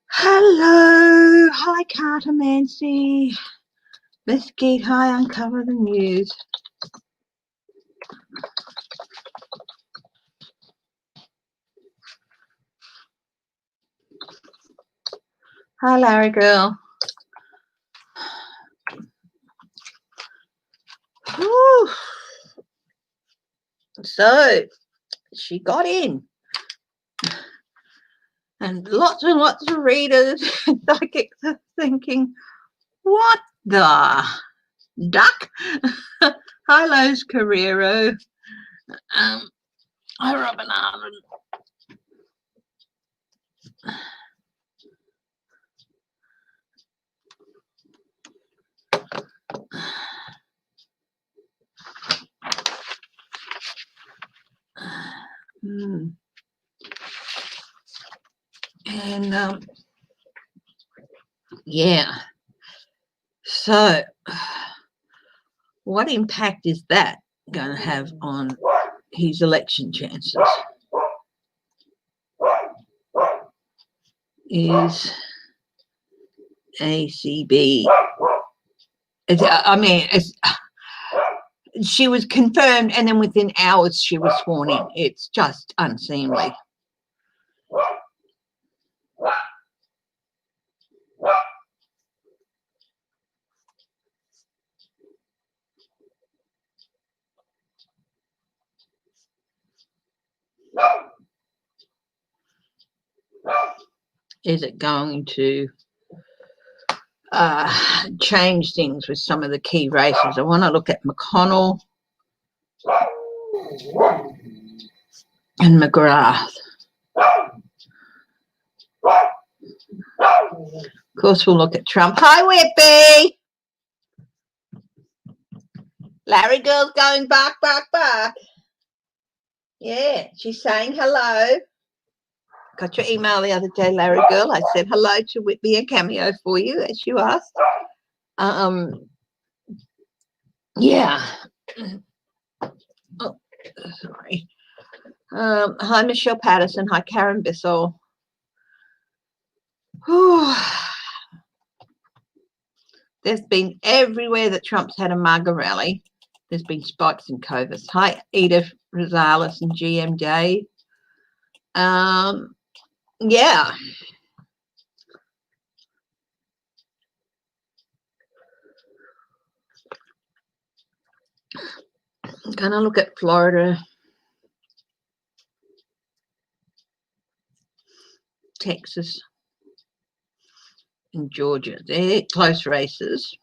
Hello, hi Cartomancy. Let's get high, uncover the news. Hi Larry girl. Whew. So she got in, and lots of readers and psychics are thinking, what the duck? Hi Lowe's Carrero. Hi Robin Arlen. And yeah, so what impact is that going to have on his election chances? Is ACB, she was confirmed and then within hours she was sworn in. It's just unseemly. Is it going to change things with some of the key races? I want to look at McConnell and McGrath. Of course, we'll look at Trump. Hi, Whippy. Larry girl's going back. Yeah, she's saying hello. Got your email the other day, Larry girl. I said hello to Whitby, a cameo for you, as you asked. Yeah. Oh, sorry. Hi, Michelle Patterson. Hi, Karen Bissell. There's been everywhere that Trump's had a MAGA rally. There's been spikes in COVID. Hi, Edith Rosales and GM Dave. Yeah. I'm going to look at Florida, Texas, and Georgia. They're close races.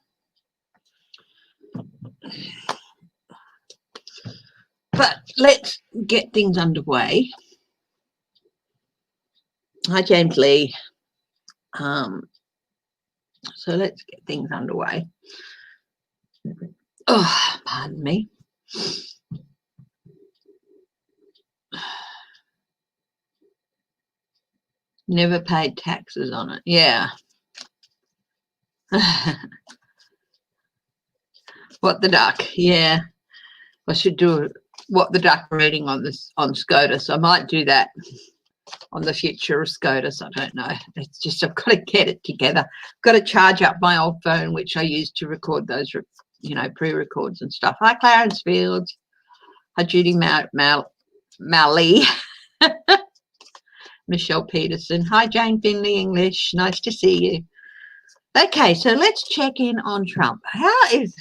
But let's get things underway. Hi, James Lee. So let's get things underway. Oh, pardon me. Never paid taxes on it. Yeah. What the duck? Yeah. I should do what the duck reading on this on SCOTUS. I might do that on the future of SCOTUS. I don't know. It's just I've got to get it together. I've got to charge up my old phone, which I use to record those, pre-records and stuff. Hi, Clarence Fields. Hi, Judy Malley. Michelle Peterson. Hi, Jane Finley English. Nice to see you. Okay, so let's check in on Trump. How is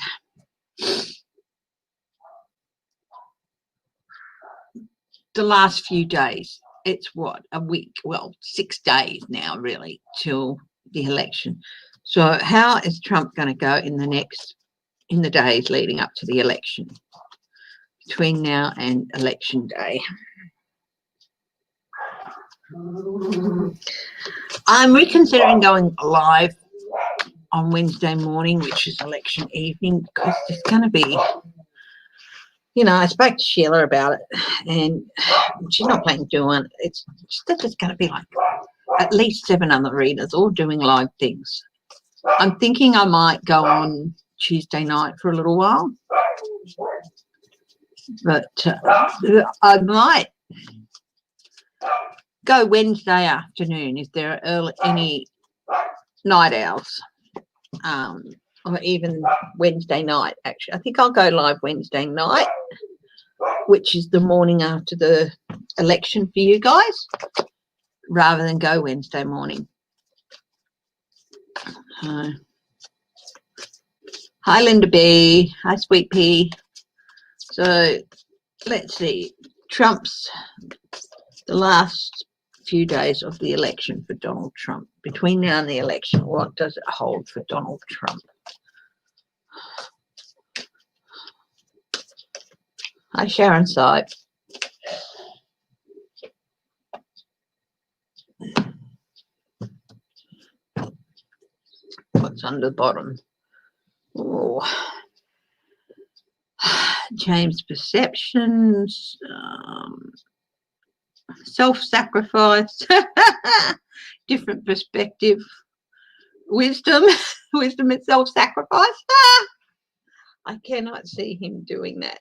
the last few days? It's what, a week? Well, 6 days now, really, till the election. So how is Trump going to go in the days leading up to the election, between now and election day? I'm reconsidering going live on Wednesday morning, which is election evening, because there's going to be You know, I spoke to Sheila about it, and she's not planning to do one. It's just going to be like at least 7 other readers all doing live things. I'm thinking I might go on Tuesday night for a little while, but I might go Wednesday afternoon if there are any night owls, or even Wednesday night. Actually, I think I'll go live Wednesday night, which is the morning after the election for you guys, rather than go Wednesday morning. Hi, Linda B. Hi, Sweet Pea. So let's see. Trump's the last few days of the election for Donald Trump. Between now and the election, what does it hold for Donald Trump? Hi, Sharon Sype. What's under the bottom? Oh, James perceptions, self-sacrifice, different perspective, wisdom, wisdom and self-sacrifice. I cannot see him doing that.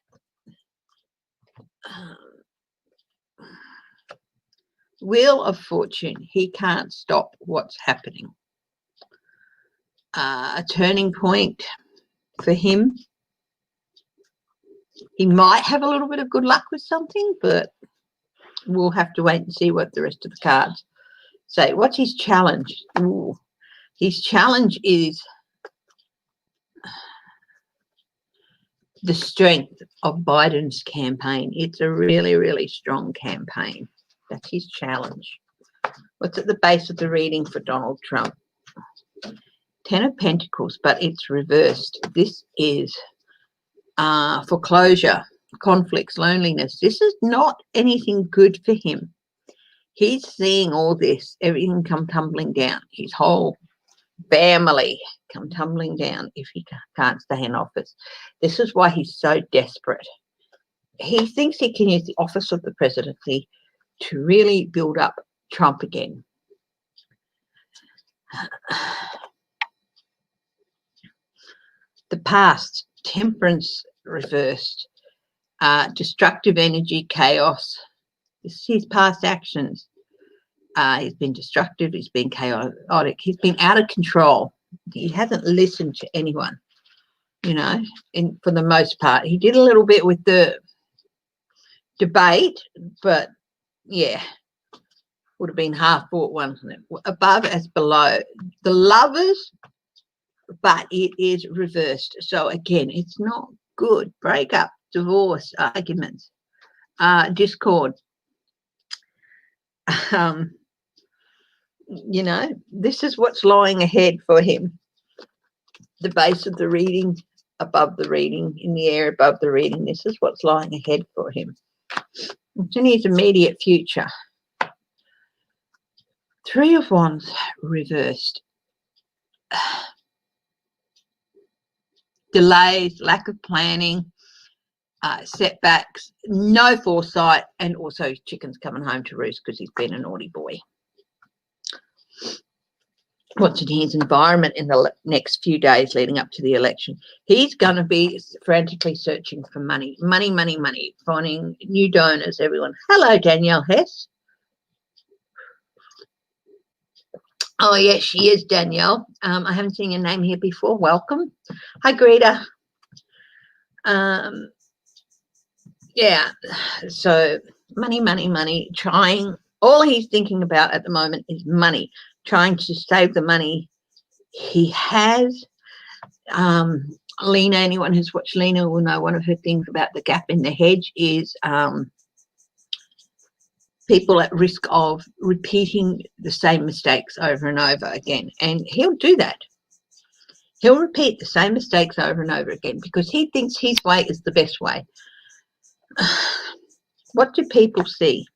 Wheel of Fortune, he can't stop what's happening. A turning point for him. He might have a little bit of good luck with something, but we'll have to wait and see what the rest of the cards say. What's his challenge? Ooh. His challenge is the strength of Biden's campaign. It's a really, really strong campaign. That's his challenge. What's at the base of the reading for Donald Trump? 10 of Pentacles, but it's reversed. This is foreclosure, conflicts, loneliness. This is not anything good for him. He's seeing all this, everything come tumbling down. His whole family come tumbling down if he can't stay in office. This is why he's so desperate. He thinks he can use the office of the presidency to really build up Trump again. The past, temperance reversed, destructive energy, chaos. This is his past actions. He's been destructive, he's been chaotic, he's been out of control. He hasn't listened to anyone, you know, for the most part. He did a little bit with the debate, but yeah, would have been half-bought one. Above as below. The Lovers, but it is reversed. So again, it's not good. Breakup, divorce, arguments, discord. You know, this is what's lying ahead for him. The base of the reading, above the reading, in the air above the reading. This is what's lying ahead for him. It's in his immediate future. 3 of Wands reversed. Delays, lack of planning, setbacks, no foresight, and also chickens coming home to roost because he's been a naughty boy. What's in his environment in the next few days leading up to the election? He's going to be frantically searching for money, finding new donors, everyone. Hello, Danielle Hess. Oh, yes, she is, Danielle. I haven't seen your name here before. Welcome. Hi, Greta. Yeah, so money, trying. All he's thinking about at the moment is money, trying to save the money he has. Lena, anyone who's watched Lena will know one of her things about the gap in the hedge is people at risk of repeating the same mistakes over and over again. And he'll do that. He'll repeat the same mistakes over and over again because he thinks his way is the best way. What do people see?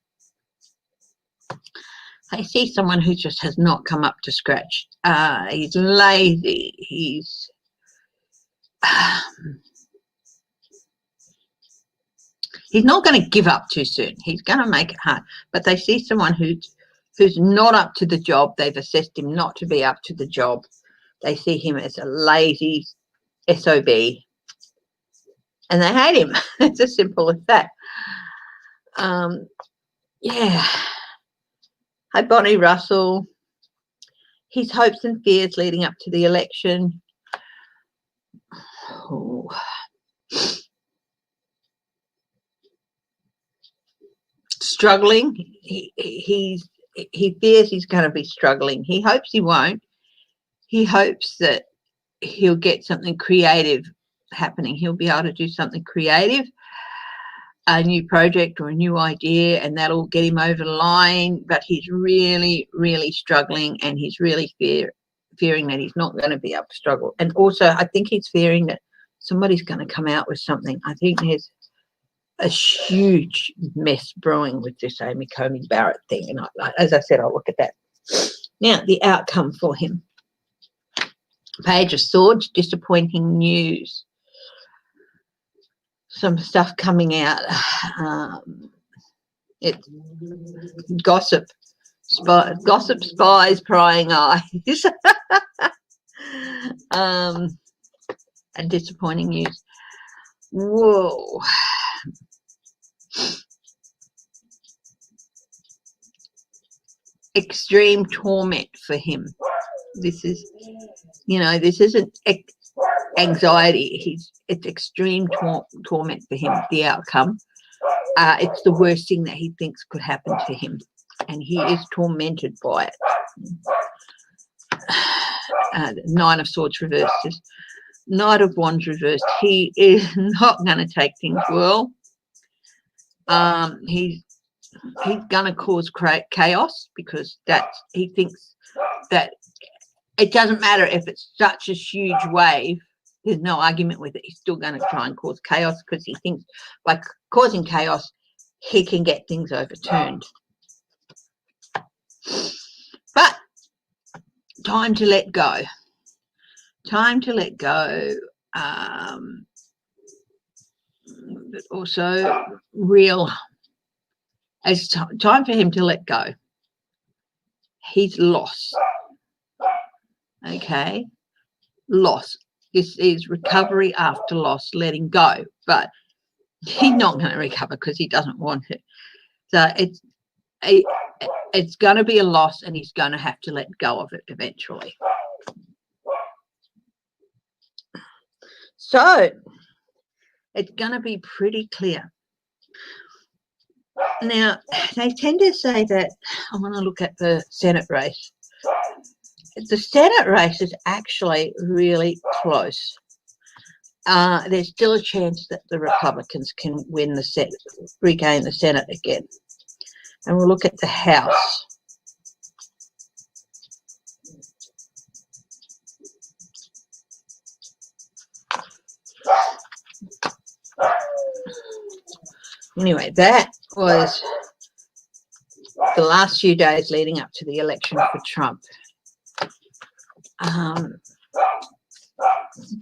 They see someone who just has not come up to scratch. He's lazy. He's He's not going to give up too soon. He's going to make it hard. But they see someone who's not up to the job. They've assessed him not to be up to the job. They see him as a lazy SOB. And they hate him. It's as simple as that. Yeah. Hi, Bonnie Russell. His hopes and fears leading up to the election. Oh. Struggling. He fears he's going to be struggling. He hopes he won't. He hopes that he'll get something creative happening. He'll be able to do something creative, a new project or a new idea, and that'll get him over the line. But he's really, really struggling, and he's really fearing that he's not going to be able to struggle. And also, I think he's fearing that somebody's going to come out with something. I think there's a huge mess brewing with this Amy Coney Barrett thing. And as I said, I'll look at that. Now, the outcome for him. Page of Swords, disappointing news. Some stuff coming out. It's gossip. Gossip, spies, prying eyes. And disappointing news. Whoa. Extreme torment for him. This is, this isn't anxiety. It's extreme torment for him, the outcome. It's the worst thing that he thinks could happen to him, and he is tormented by it. Nine of Swords reversed. Knight of Wands reversed. He is not going to take things well. He's going to cause chaos, because he thinks that it doesn't matter if it's such a huge wave. There's no argument with it. He's still going to try and cause chaos, because he thinks by causing chaos, he can get things overturned. But time to let go. Time to let go. But also real. It's time for him to let go. He's lost. Okay, loss. This is recovery after loss, letting go. But he's not going to recover because he doesn't want it. So it's going to be a loss, and he's going to have to let go of it eventually. So it's going to be pretty clear. Now, they tend to say that, I want to look at the Senate race. The Senate race is actually really close. There's still a chance that the Republicans can win the Senate, regain the Senate again. And we'll look at the House. Anyway, that was the last few days leading up to the election for Trump.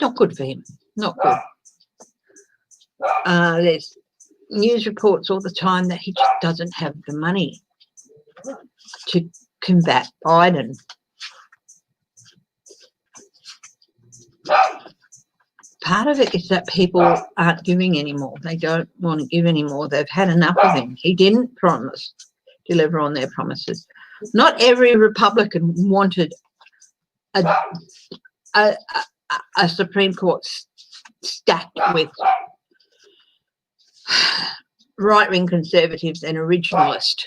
Not good for him. Not good. There's news reports all the time that he just doesn't have the money to combat Biden. Part of it is that people aren't giving anymore. They don't want to give anymore. They've had enough of him. He didn't deliver on their promises. Not every Republican wanted a Supreme Court stacked with right-wing conservatives and originalists,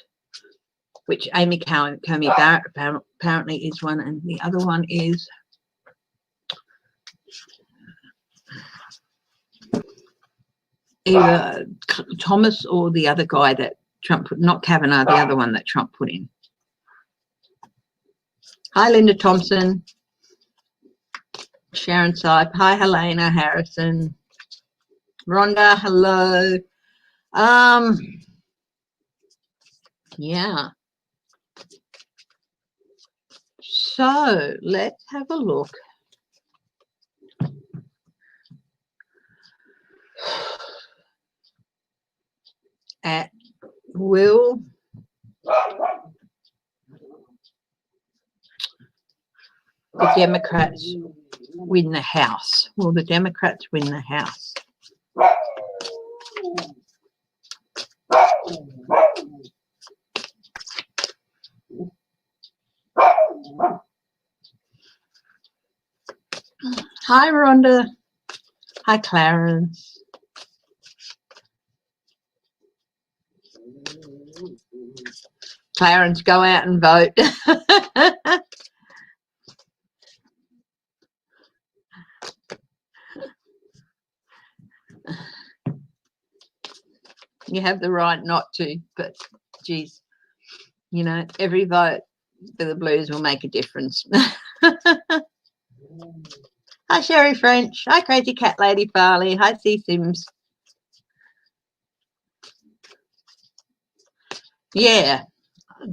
which Amy Coney Barrett apparently is one, and the other one is either Thomas or the other guy that Trump put, not Kavanaugh, the other one that Trump put in. Hi, Linda Thompson. Sharon Sipe. Hi, Helena Harrison. Rhonda, hello. Yeah. So let's have a look. at will the Democrats win the House? Will the Democrats win the House? Hi, Rhonda. Hi, Clarence. Clarence, go out and vote. You have the right not to, but geez, you know, every vote for the Blues will make a difference. Hi, Sherry French. Hi, Crazy Cat Lady Farley. Hi, C Sims. Yeah,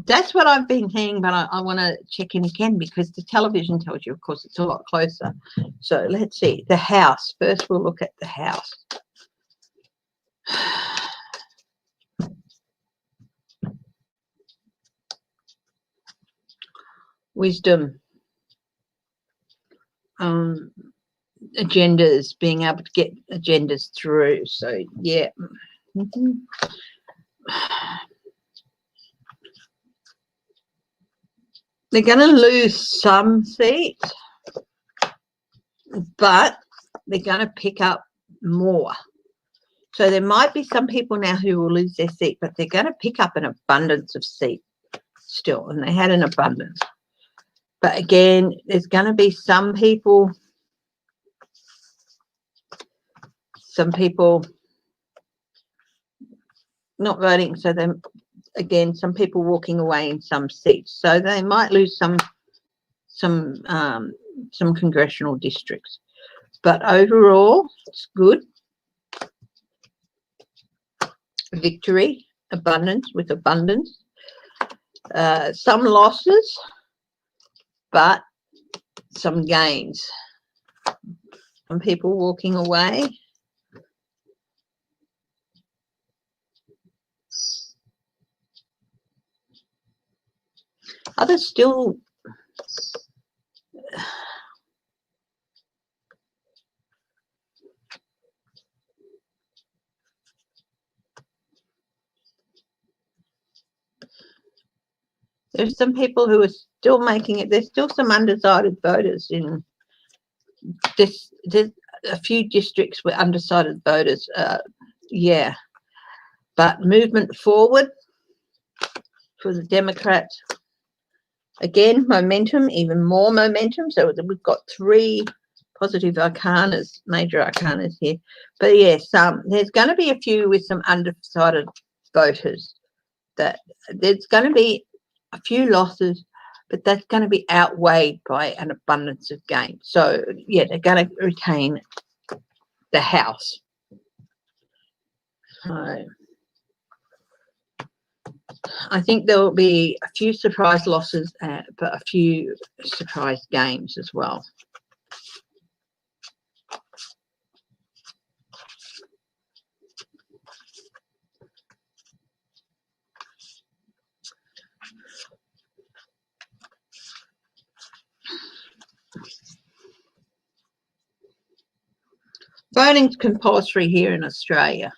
that's what I've been hearing, but I want to check in again because the television tells you, of course, it's a lot closer. So let's see. The House. First, we'll look at the House. Wisdom. Agendas, being able to get agendas through. So, yeah. They're going to lose some seats, but they're going to pick up more. So there might be some people now who will lose their seat, but they're going to pick up an abundance of seats still, and they had an abundance. But again, there's going to be some people not voting. So then again, some people walking away in some seats. So they might lose some congressional districts. But overall, it's good. Victory, abundance with abundance. Some losses, but some gains. Some people walking away. Others still there's some people who are still making it. There's still some undecided voters in this. There's a few districts with undecided voters. Yeah, but movement forward for the Democrats. Again, momentum, even more momentum. So we've got 3 positive arcanas, major arcanas here. But yes, there's going to be a few with some undecided voters. That there's going to be a few losses, but that's going to be outweighed by an abundance of gains. So yeah, they're going to retain the House. So I think there will be a few surprise losses, but a few surprise gains as well. Voting's compulsory here in Australia,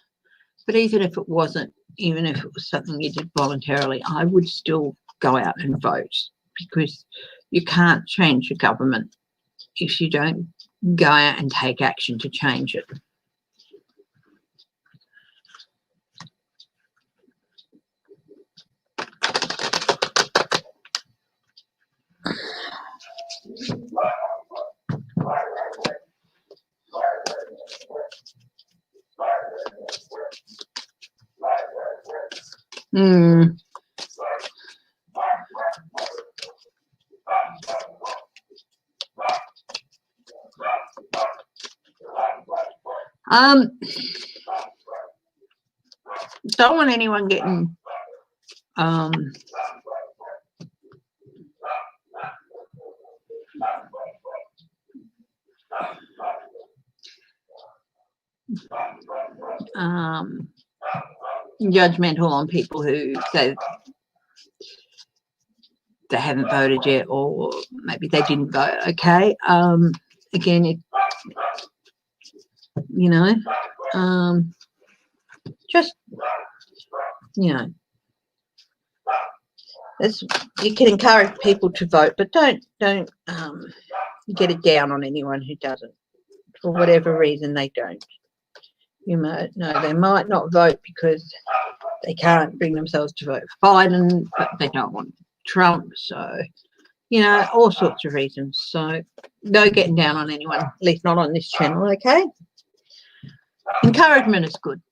but even if it wasn't, even if it was something you did voluntarily, I would still go out and vote, because you can't change a government if you don't go out and take action to change it. Don't want anyone getting judgmental on people who say they haven't voted yet, or maybe they didn't vote. Okay. Again, just, you can encourage people to vote, but don't get it down on anyone who doesn't, for whatever reason they don't. They might not vote because they can't bring themselves to vote for Biden, but they don't want Trump. So, all sorts of reasons. So no getting down on anyone, at least not on this channel, okay? Encouragement is good.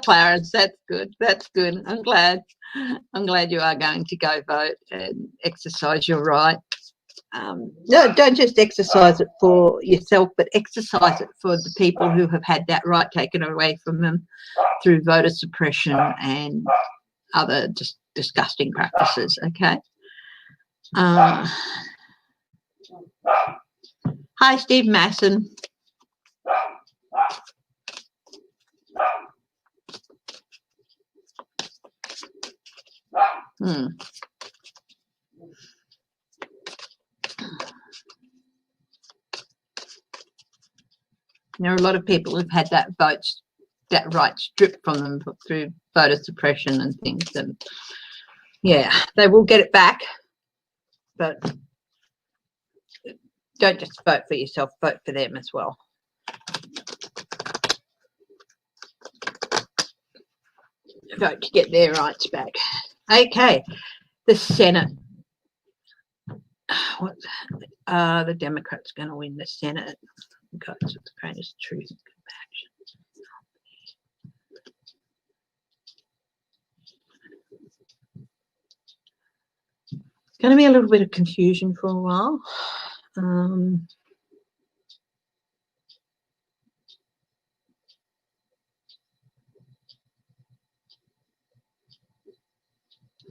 Clarence, that's good. That's good. I'm glad you are going to go vote and exercise your right. No, don't just exercise it for yourself, but exercise it for the people who have had that right taken away from them through voter suppression and other just disgusting practices. Okay. Hi, Steve Masson. There are a lot of people who've had that right stripped from them through voter suppression and things. And yeah, they will get it back, but don't just vote for yourself, vote for them as well. Vote to get their rights back. Okay, the Senate. The Democrats going to win the Senate. God, it's the greatest truth and compassion. It's going to be a little bit of confusion for a while.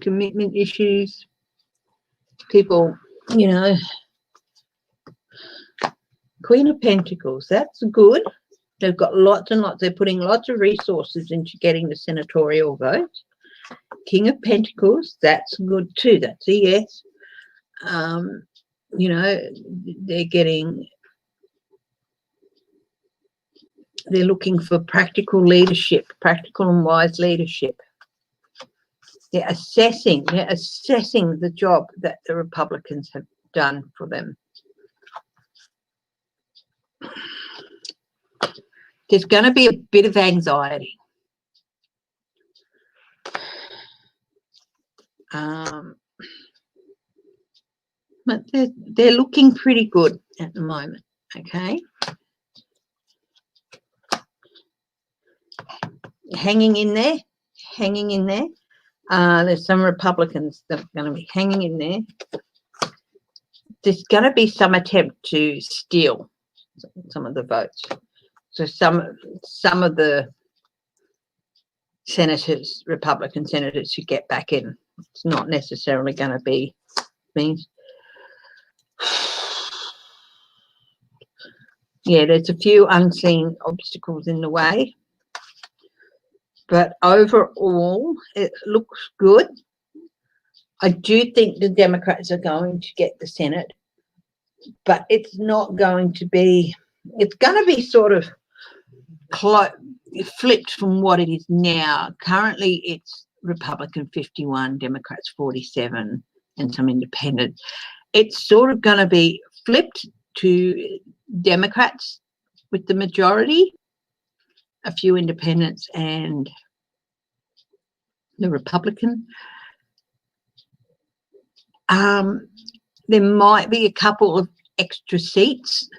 Commitment issues. People, Queen of Pentacles, that's good. They've got lots and lots. They're putting lots of resources into getting the senatorial votes. King of Pentacles, that's good too. That's a yes. They're looking for practical leadership, practical and wise leadership. They're assessing the job that the Republicans have done for them. There's going to be a bit of anxiety. But they're looking pretty good at the moment, okay? Hanging in there. There's some Republicans that are going to be hanging in there. There's going to be some attempt to steal some of the votes. So some of the senators, Republican senators who get back in, it's not necessarily going to be means. Yeah, there's a few unseen obstacles in the way. But overall, it looks good. I do think the Democrats are going to get the Senate, but it's not going to be, it's going to be sort of flipped from what it is now. Currently, it's Republican 51, Democrats 47, and some independent. It's sort of going to be flipped to Democrats with the majority, a few independents, and the Republican. There might be a couple of extra seats,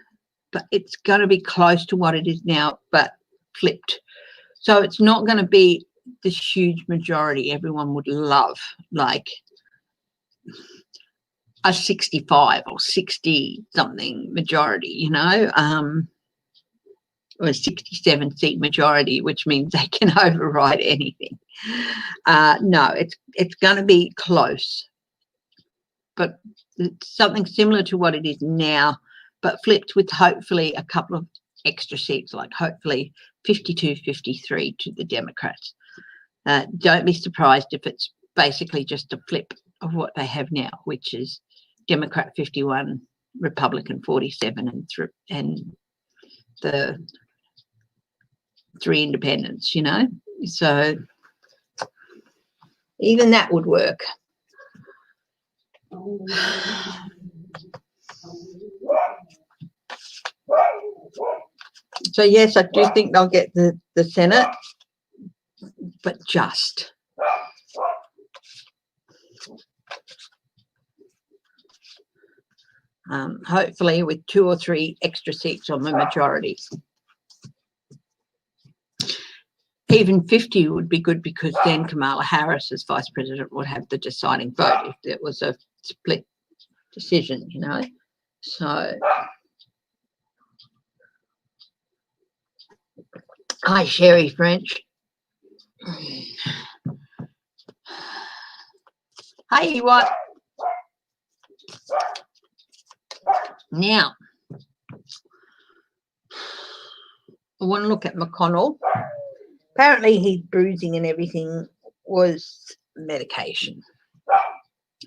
but it's going to be close to what it is now, but flipped. So it's not going to be this huge majority everyone would love, like a 65 or 60 something majority, or a 67-seat majority, which means they can override anything. No, it's going to be close. but it's something similar to what it is now, but flipped with hopefully a couple of extra seats, like hopefully 52, 53 to the Democrats. Don't be surprised if it's basically just a flip of what they have now, which is Democrat 51, Republican 47, and the 3 independents, you know. So even that would work. So yes, I do think they'll get the Senate, but just. Hopefully with 2 or 3 extra seats on the majority. Even 50 would be good, because then Kamala Harris as Vice President would have the deciding vote if it was a split decision, you know. So, hi, Sherry French. Hi, what? Now, I want to look at McConnell. Apparently his bruising and everything was medication.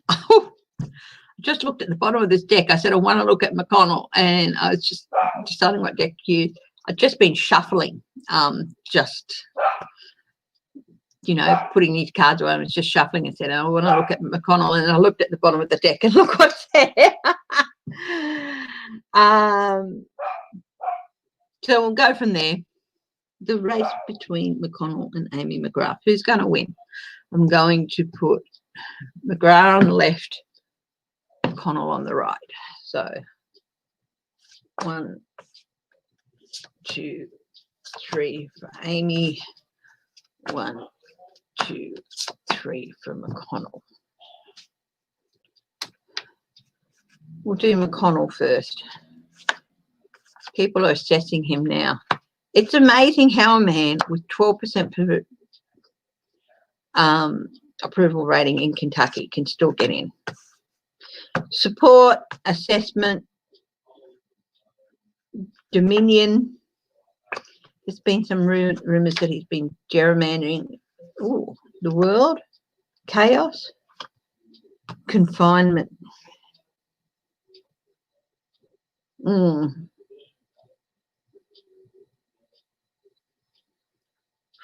Oh, I just looked at the bottom of this deck. I said, I want to look at McConnell, and I was just deciding what deck to use. I'd just been shuffling, just, you know, putting these cards away. I was just shuffling and said, I want to look at McConnell, and I looked at the bottom of the deck and look what's there. So we'll go from there. The race between McConnell and Amy McGrath. Who's going to win? I'm going to put McGrath on the left, McConnell on the right. So 1, 2, 3 for Amy. 1, 2, 3 for McConnell. We'll do McConnell first. People are assessing him now. It's amazing how a man with 12% approval rating in Kentucky can still get in. Support, assessment, Dominion. There's been some rumours that he's been gerrymandering. Ooh, the world, chaos, confinement.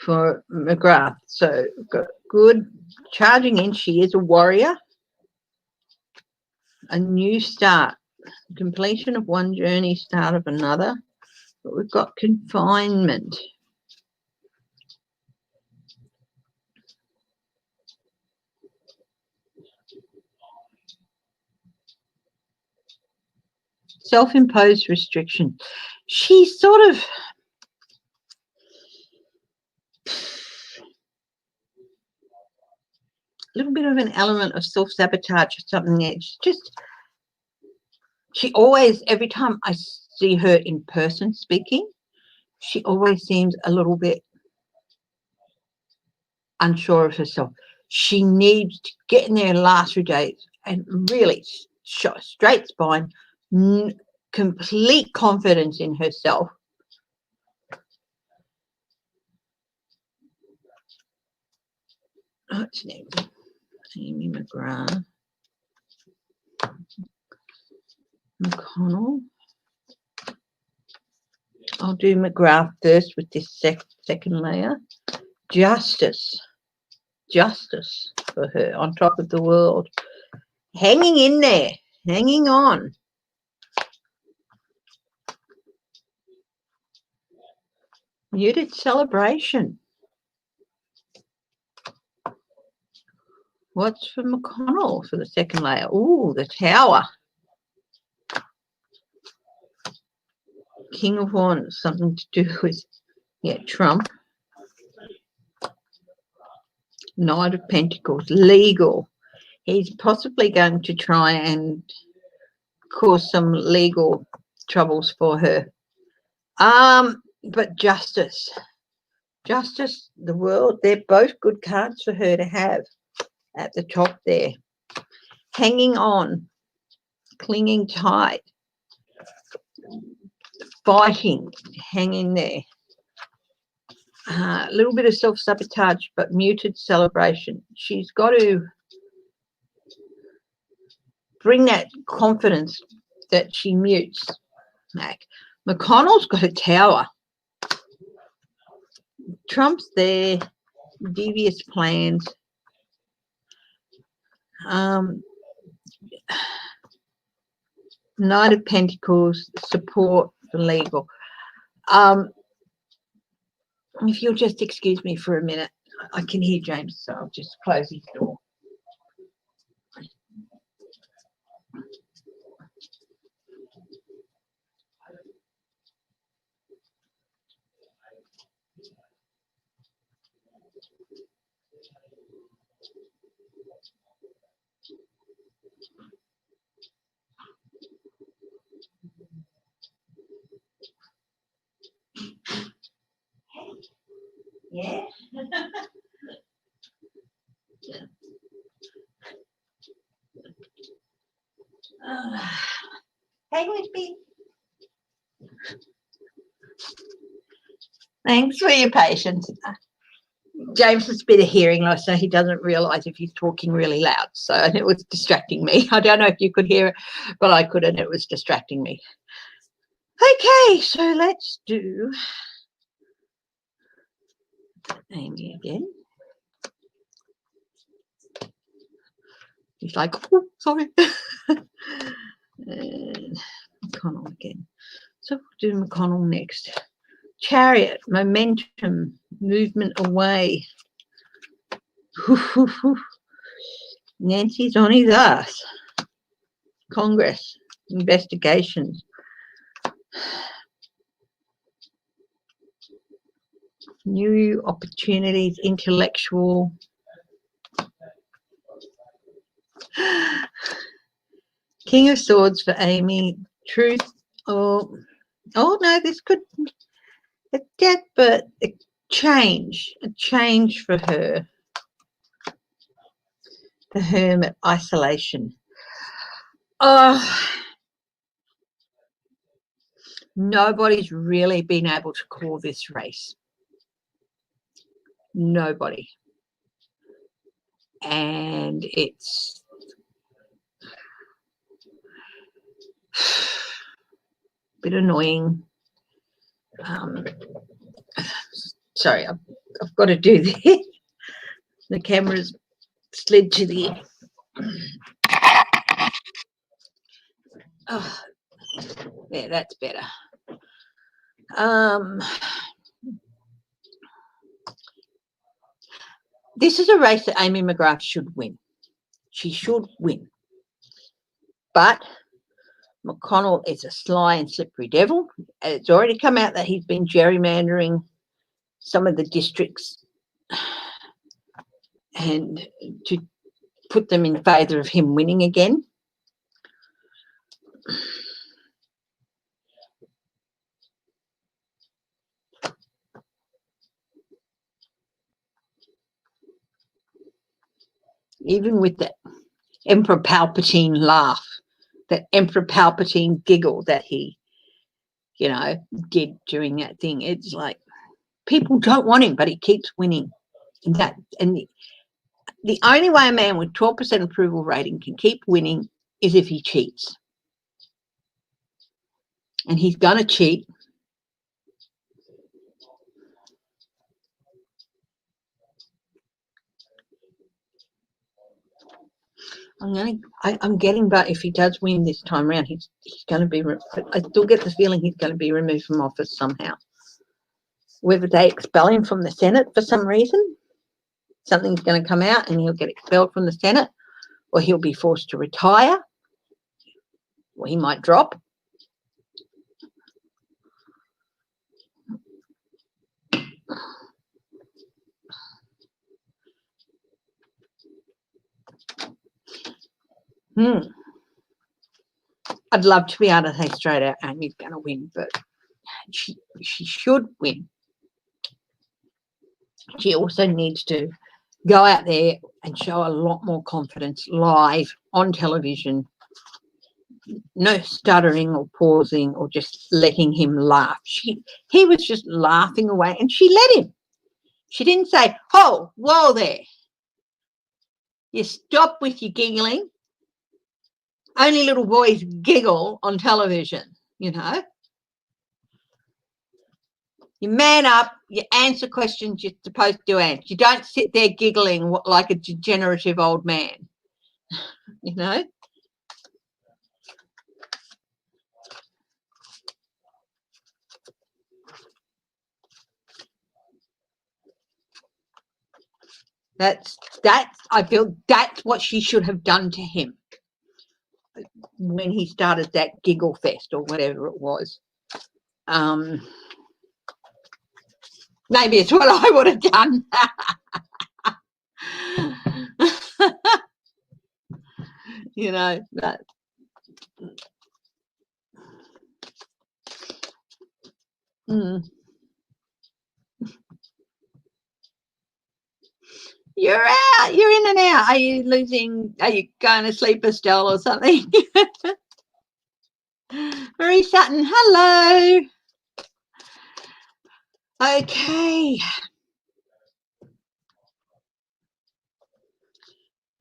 For McGrath. So got good charging in. She is a warrior. A new start. Completion of one journey, start of another. But we've got confinement. Self-imposed restriction. She's sort of a little bit of an element of self-sabotage or something. It's just, she always, every time I see her in person speaking, she always seems a little bit unsure of herself. She needs to get in there in the last few days and really straight spine, complete confidence in herself. What's next? Amy McGrath. McConnell. I'll do McGrath first with this second layer. Justice for her, on top of the world. Hanging in there, hanging on. Muted celebration. What's for McConnell for the second layer? Ooh, the Tower. King of Wands, something to do with, yeah, Trump. Knight of Pentacles, legal. He's possibly going to try and cause some legal troubles for her. But justice, the world, they're both good cards for her to have at the top there. hanging on, clinging tight, fighting, hanging there. A little bit of self-sabotage, but muted celebration. She's got to bring that confidence that she mutes. McConnell's got a tower. Trump's there, devious plans. Knight of Pentacles, support for legal. If you'll just excuse me for a minute, I can hear James, so I'll just close his door. Yeah. Hang with me. Thanks for your patience. James has a bit of hearing loss, so he doesn't realise if he's talking really loud. So it was distracting me. I don't know if you could hear it, but I couldn't. It was distracting me. Okay, so let's do Amy again. He's like, oh, sorry. And McConnell again. So we'll do McConnell next. Chariot, momentum, movement away. Nancy's on his ass. Congress, investigations. New opportunities, intellectual. King of Swords for Amy. Truth. Oh no, this could a death, but a change for her. The Hermit, isolation. Nobody's really been able to call this race. Nobody. And it's a bit annoying. Sorry, I've got to do this. The camera's slid to the oh, yeah, that's better. This is a race that Amy McGrath should win. She should win. But McConnell is a sly and slippery devil. It's already come out that he's been gerrymandering some of the districts and to put them in favour of him winning again. Even with that Emperor Palpatine laugh, that Emperor Palpatine giggle that he, did during that thing. It's like people don't want him, but he keeps winning. And the only way a man with 12% approval rating can keep winning is if he cheats. And he's going to cheat. I'm getting, but if he does win this time around, he's going to be. I still get the feeling he's going to be removed from office somehow. Whether they expel him from the Senate for some reason, something's going to come out and he'll get expelled from the Senate, or he'll be forced to retire, or he might drop. I'd love to be able to say straight out Amy's going to win, but she should win. She also needs to go out there and show a lot more confidence live on television. No stuttering or pausing or just letting him laugh. He was just laughing away, and she let him. She didn't say, "Oh, whoa there. You stop with your giggling. Only little boys giggle on television, you know. You man up, you answer questions you're supposed to answer. You don't sit there giggling like a degenerative old man, you know." I feel that's what she should have done to him when he started that giggle fest or whatever it was. Maybe it's what I would have done. You know, but You're out. You're in and out. Are you going to sleep, Estelle, or something? Marie Sutton, hello. Okay.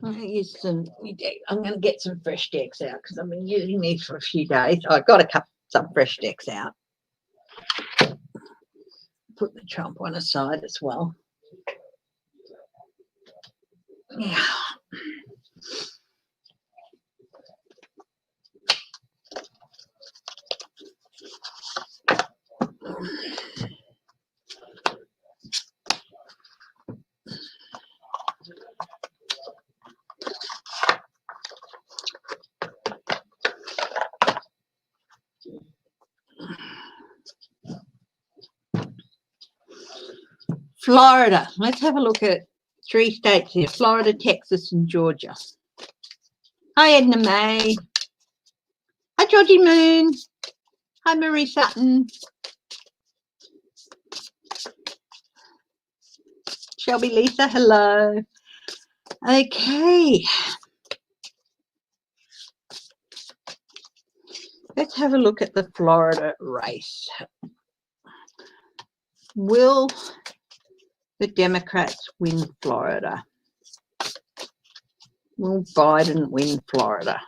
I'm going to get some fresh decks out because I've been using these for a few days. I've got to cut some fresh decks out. Put the Trump one aside as well. Yeah. Florida. Let's have a look at 3 states here: Florida, Texas, and Georgia. Hi, Edna May. Hi, Georgie Moon. Hi, Marie Sutton. Shelby Lisa, hello. Okay. Let's have a look at the Florida race. Will the Democrats win Florida? Will Biden win Florida?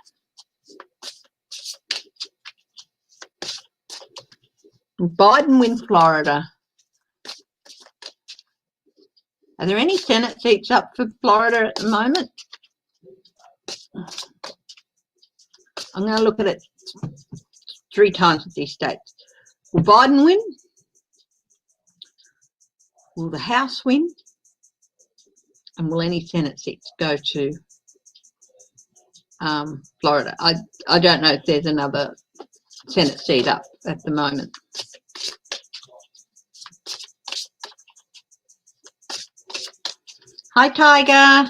Will Biden win Florida? Are there any Senate seats up for Florida at the moment? I'm going to look at it 3 times with these states. Will Biden win? Will the House win? And will any Senate seats go to Florida? I don't know if there's another Senate seat up at the moment. Hi, Tiger.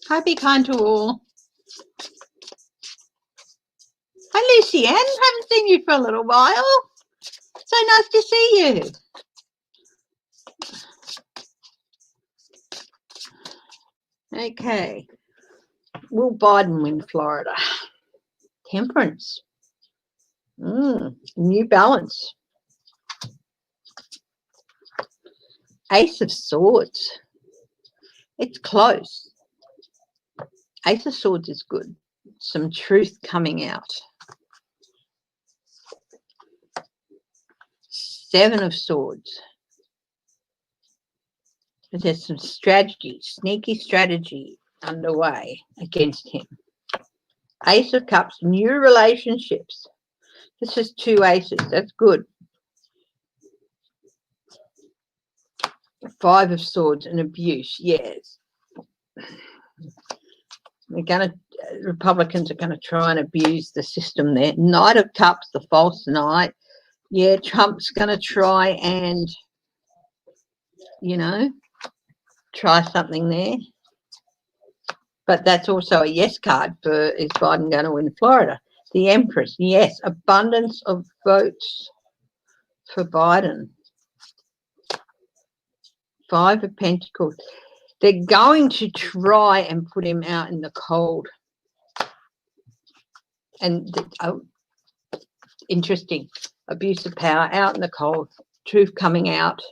Hi, be kind to all. Hi, Lucy Ann. Haven't seen you for a little while. So nice to see you. Okay. Will Biden win Florida? Temperance. New Balance. Ace of Swords. It's close. Ace of Swords is good. Some truth coming out. 7 of Swords. But there's some strategy, sneaky strategy underway against him. Ace of Cups, new relationships. This is 2 aces. That's good. 5 of Swords and abuse. Yes. Republicans are going to try and abuse the system there. Knight of Cups, the false knight. Yeah, Trump's going to try and, try something there. But that's also a yes card for, is Biden going to win Florida? The Empress, yes. Abundance of votes for Biden. 5 of Pentacles. They're going to try and put him out in the cold. And interesting. Abuse of power, out in the cold. Truth coming out.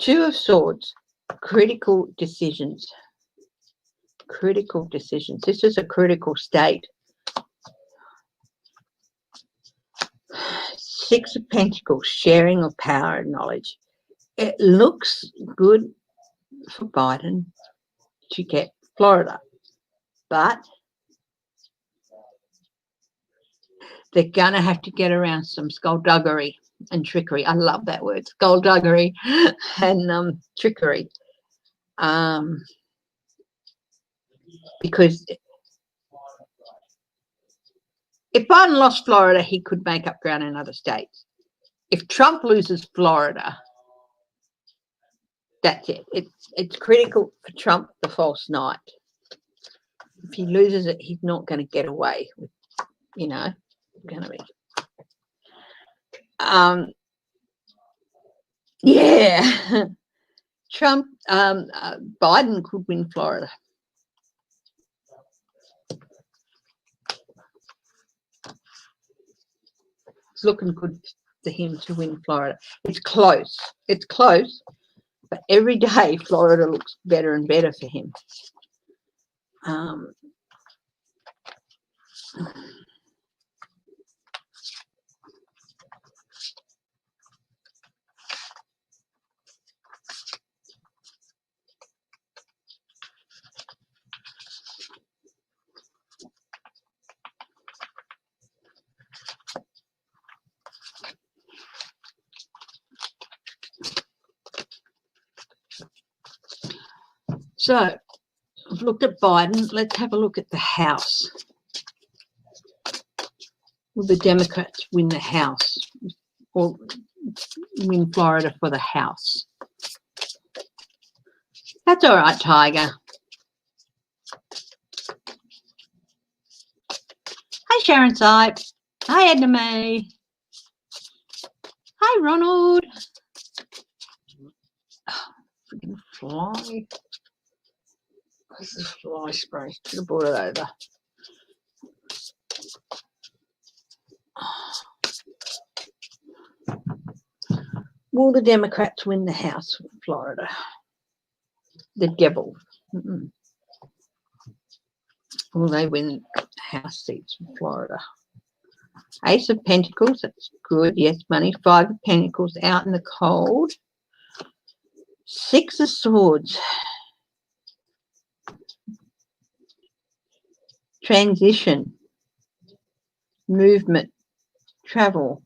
2 of Swords. Critical decisions. Critical decisions. This is a critical state. 6 of Pentacles. Sharing of power and knowledge. It looks good for Biden to get Florida, but they're going to have to get around some skullduggery and trickery. I love that word, skullduggery and trickery. Because if Biden lost Florida, he could make up ground in other states. If Trump loses Florida, that's it. It's critical for Trump, the false knight. If he loses it, he's not going to get away with, you know, going to be. Yeah. Trump, Biden could win Florida. It's looking good for him to win Florida. It's close. It's close. But every day, Florida looks better and better for him. So, I've looked at Biden. Let's have a look at the House. Will the Democrats win the House or win Florida for the House? That's all right, Tiger. Hi, Sharon Sipes. Hi, Edna May. Hi, Ronald. Oh, freaking fly. This is fly spray. Should have brought it over. Will the Democrats win the House in Florida? The devil. Will they win House seats in Florida? Ace of Pentacles, that's good. Yes, money. 5 of Pentacles, out in the cold. 6 of Swords. Transition. Movement. Travel.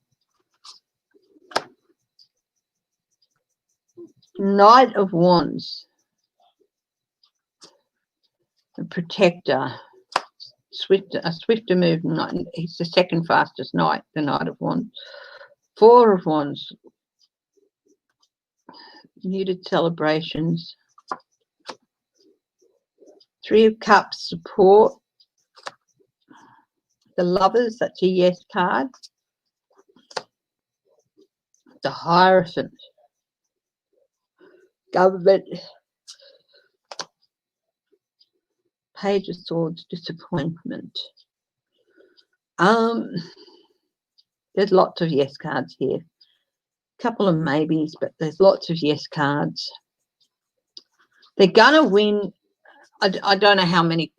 Knight of Wands. The Protector. A swifter movement. He's the second fastest knight, the Knight of Wands. 4 of Wands. Muted celebrations. 3 of Cups, support. The Lovers, that's a yes card. The Hierophant. Government. Page of Swords, disappointment. There's lots of yes cards here. Couple of maybes, but there's lots of yes cards. They're gonna win. I don't know how many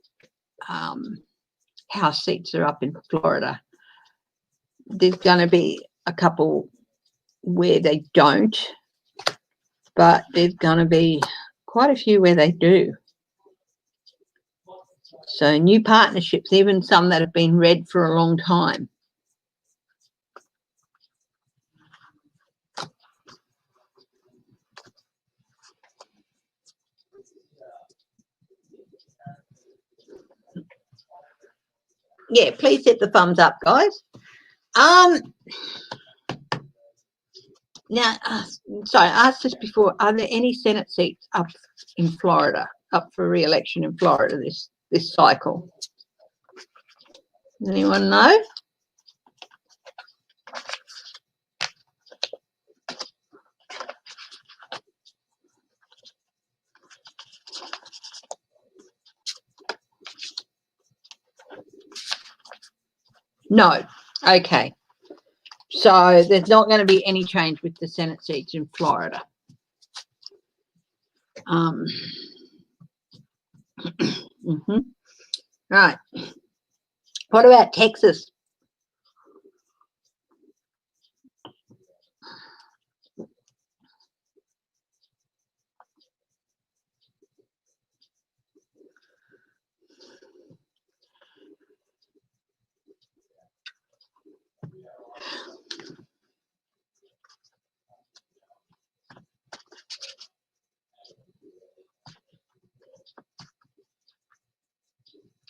House seats are up in Florida. There's gonna be a couple where they don't, but there's gonna be quite a few where they do. So new partnerships, even some that have been read for a long time. Yeah, please hit the thumbs up, guys. Now, sorry, I asked this before. Are there any Senate seats up in Florida, up for re-election in Florida this cycle. Anyone know? No. Okay. So there's not going to be any change with the Senate seats in Florida. Right. What about Texas?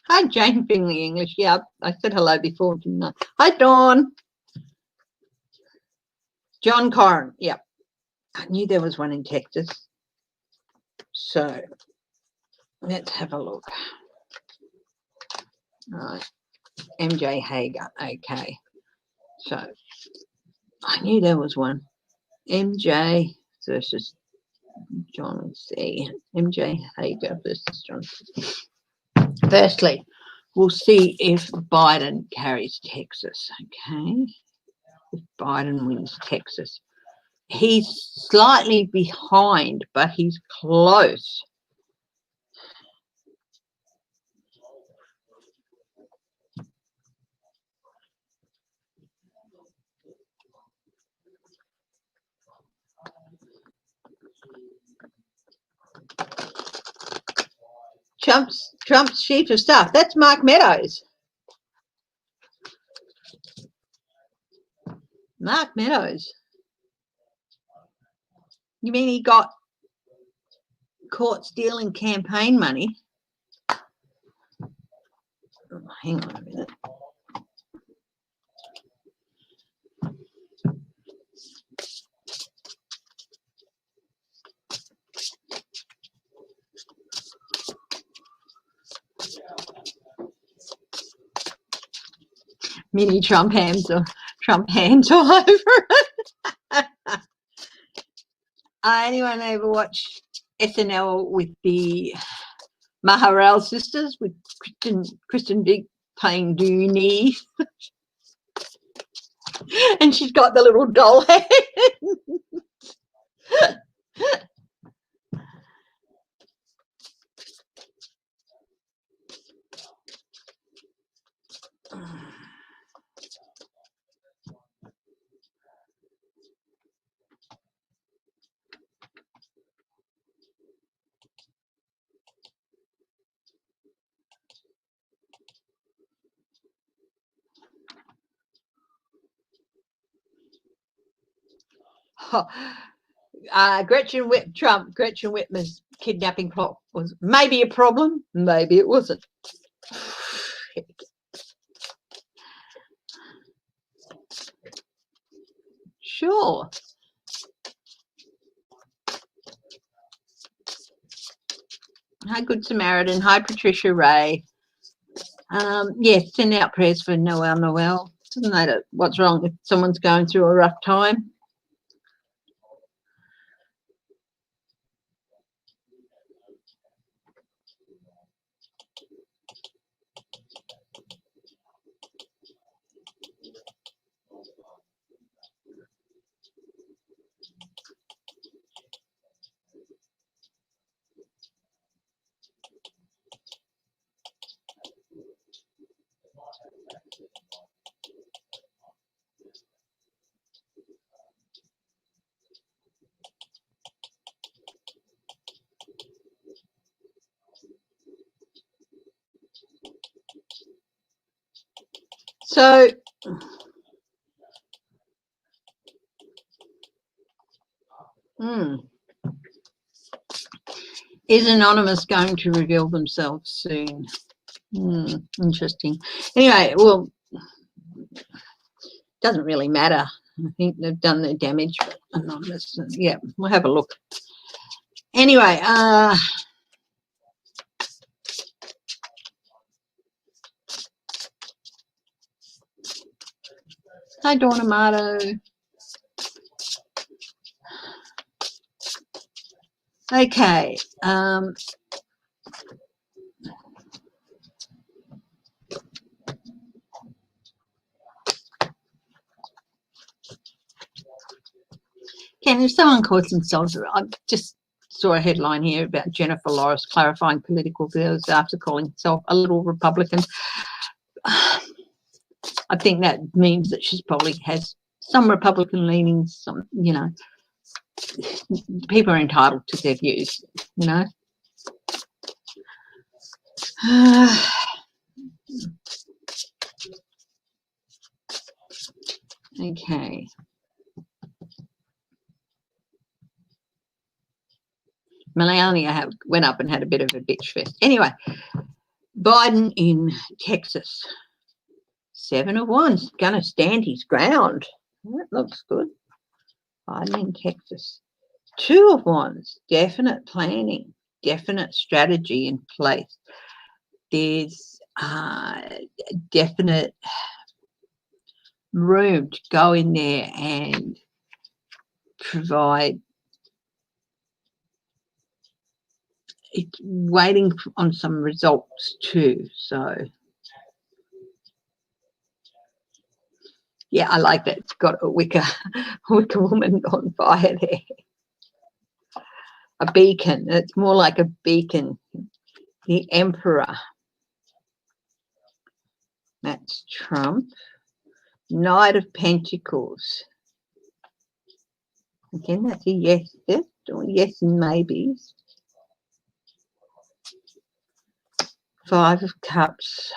Hi, Jane Finley English. Yeah, I said hello before, didn't I? Hi, Dawn. John Corrin. Yeah, I knew there was one in Texas. So let's have a look. Right, MJ Hager. Okay, so I knew there was one. MJ versus John C. MJ Hager versus John C. Firstly, we'll see if Biden carries Texas. Okay, if Biden wins Texas. He's slightly behind, but he's close. Trump's chief of staff. That's Mark Meadows. Mark Meadows. You mean he got caught stealing campaign money? Oh, hang on a minute. Mini Trump hands all over it. Anyone ever watch SNL with the Maharel sisters with Kristen Big playing Dooney? And she's got the little doll head. Gretchen Whitmer's kidnapping plot was maybe a problem, maybe it wasn't. Sure. Hi, Good Samaritan. Hi, Patricia Ray. Yes, send out prayers for Noel. Doesn't matter what's wrong if someone's going through a rough time. So is Anonymous going to reveal themselves soon? Interesting. Anyway, well, doesn't really matter. I think they've done their damage, but Anonymous, yeah, we'll have a look. Anyway, hi, Dawn Amato. Okay. Can if someone calls themselves, I just saw a headline here about Jennifer Lawrence clarifying political views after calling herself a little Republican. I think that means that she's probably has some Republican leanings, some, you know, people are entitled to their views, you know. Okay. Melania went up and had a bit of a bitch fest. Anyway, Biden in Texas. 7 of Wands, going to stand his ground. That looks good. Biden in Texas. 2 of Wands, definite planning, definite strategy in place. There's definite room to go in there and provide. It's waiting on some results too. So, yeah, I like that. It's got a wicker woman on fire there. A beacon. It's more like a beacon. The Emperor. That's Trump. Knight of Pentacles. Again, that's a yes, yes and maybes. 5 of Cups.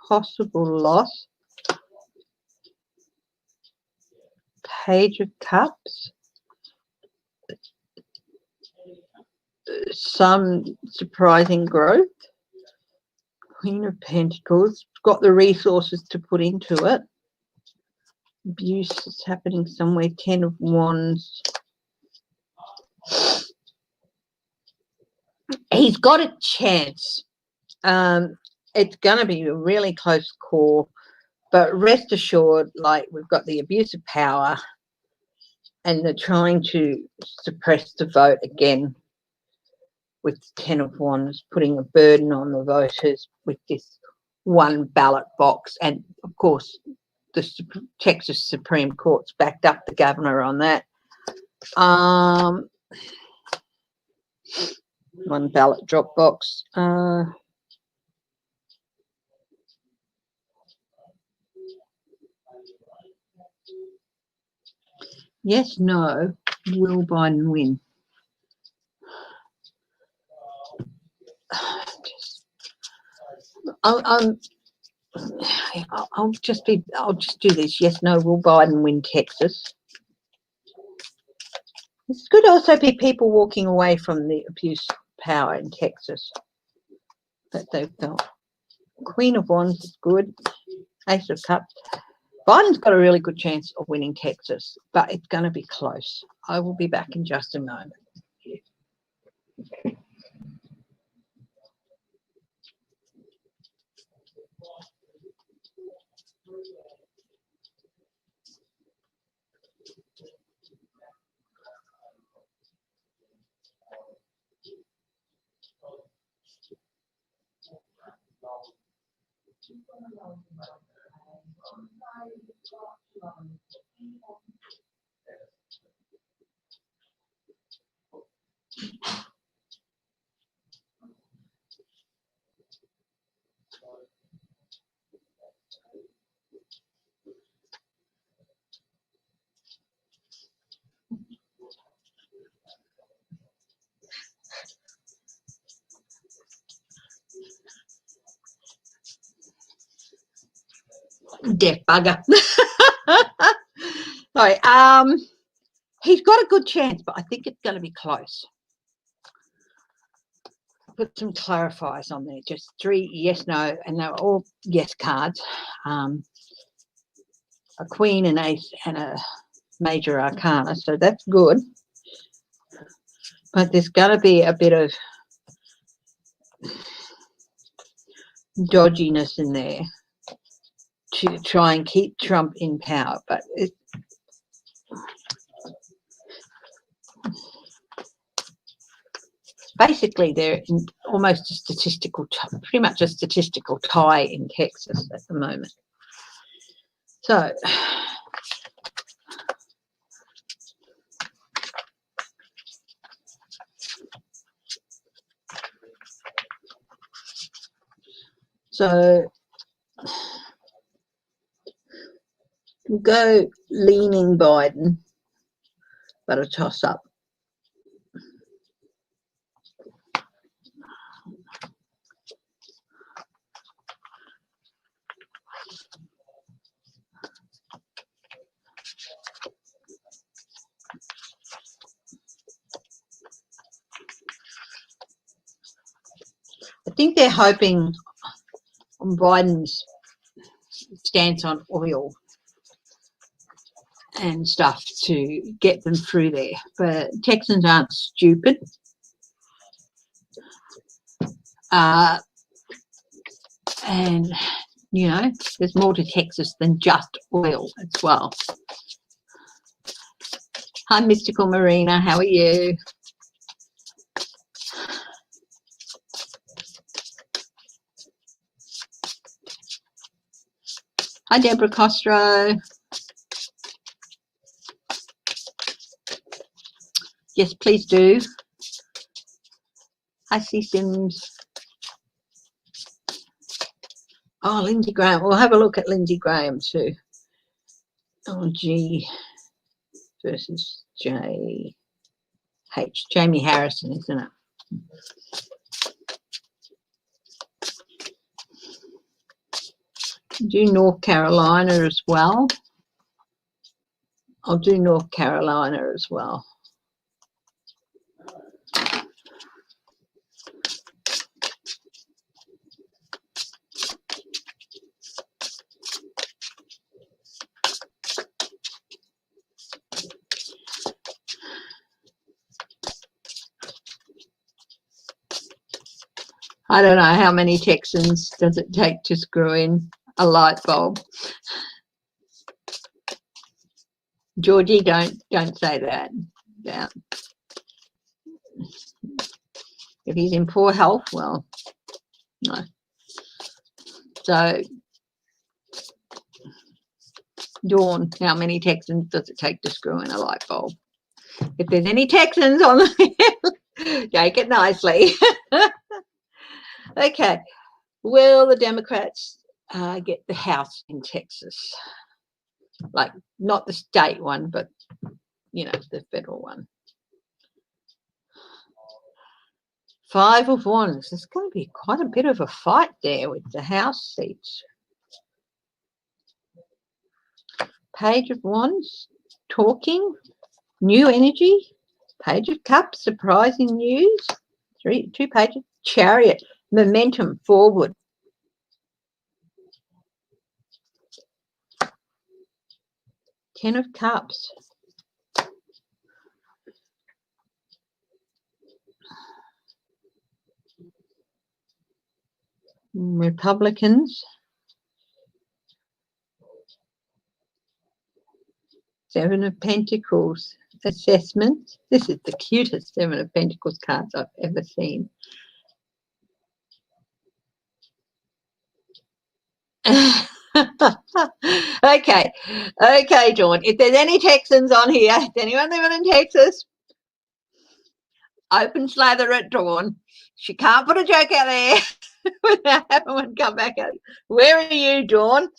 Possible loss. Page of Cups. Some surprising growth. Queen of Pentacles. Got the resources to put into it. Abuse is happening somewhere. 10 of Wands. He's got a chance. It's going to be a really close call, but rest assured, like, we've got the abuse of power and they're trying to suppress the vote again with 10 of Wands, putting a burden on the voters with this one ballot box. And of course, the Texas Supreme Court's backed up the governor on that. One ballot drop box. Yes, no, will Biden win? I'll just do this. Yes, no, will Biden win Texas? This could also be people walking away from the abuse of power in Texas that they felt. Queen of Wands is good. Ace of Cups. Biden's got a really good chance of winning Texas, but it's going to be close. I will be back in just a moment. Deaf bugger. Sorry. He's got a good chance, but I think it's going to be close. Put some clarifiers on there. Just 3 yes, no, and they're all yes cards. A queen, an ace, and a major arcana. So that's good. But there's going to be a bit of dodginess in there to try and keep Trump in power. But basically they're in almost a statistical, pretty much a statistical tie in Texas at the moment. So we'll go leaning Biden, but a toss-up. I think they're hoping on Biden's stance on oil and stuff to get them through there. But Texans aren't stupid. And, you know, there's more to Texas than just oil as well. Hi, Mystical Marina. How are you? Hi, Deborah Costro. Yes, please do. Hi, C. Sims. Oh, Lindsey Graham. We'll have a look at Lindsey Graham too. Oh, G versus J. H. Jamie Harrison, isn't it? Do North Carolina as well. I'll do North Carolina as well. I don't know how many Texans does it take to screw in a light bulb. Georgie, don't say that. Yeah. If he's in poor health, well, no. So, Dawn, how many Texans does it take to screw in a light bulb? If there's any Texans on the take it nicely. Okay. Will the Democrats get the House in Texas? Like, not the state one, but, you know, the federal one. 5 of Wands. There's going to be quite a bit of a fight there with the House seats. Page of Wands, talking, new energy. Page of Cups, surprising news. 2 pages. Chariot, momentum forward. Ten of Cups. Republicans. 7 of Pentacles. Assessment. This is the cutest 7 of Pentacles cards I've ever seen. Okay, Dawn. If there's any Texans on here, is anyone living in Texas? Open slather at Dawn. She can't put a joke out there without having one come back out. Where are you, Dawn?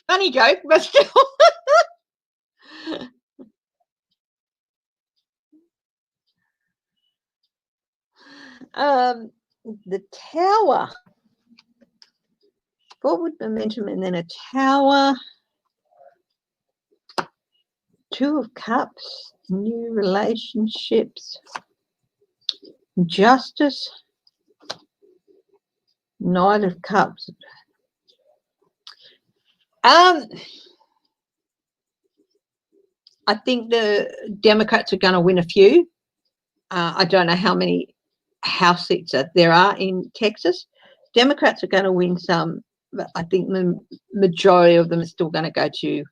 Funny joke, but still. The Tower. Forward momentum and then a Tower. 2 of Cups. New relationships. Justice. Knight of Cups. I I think the Democrats are going to win a few. I don't know how many House seats there are in Texas. Democrats are going to win some, but I think the majority of them are still going to go to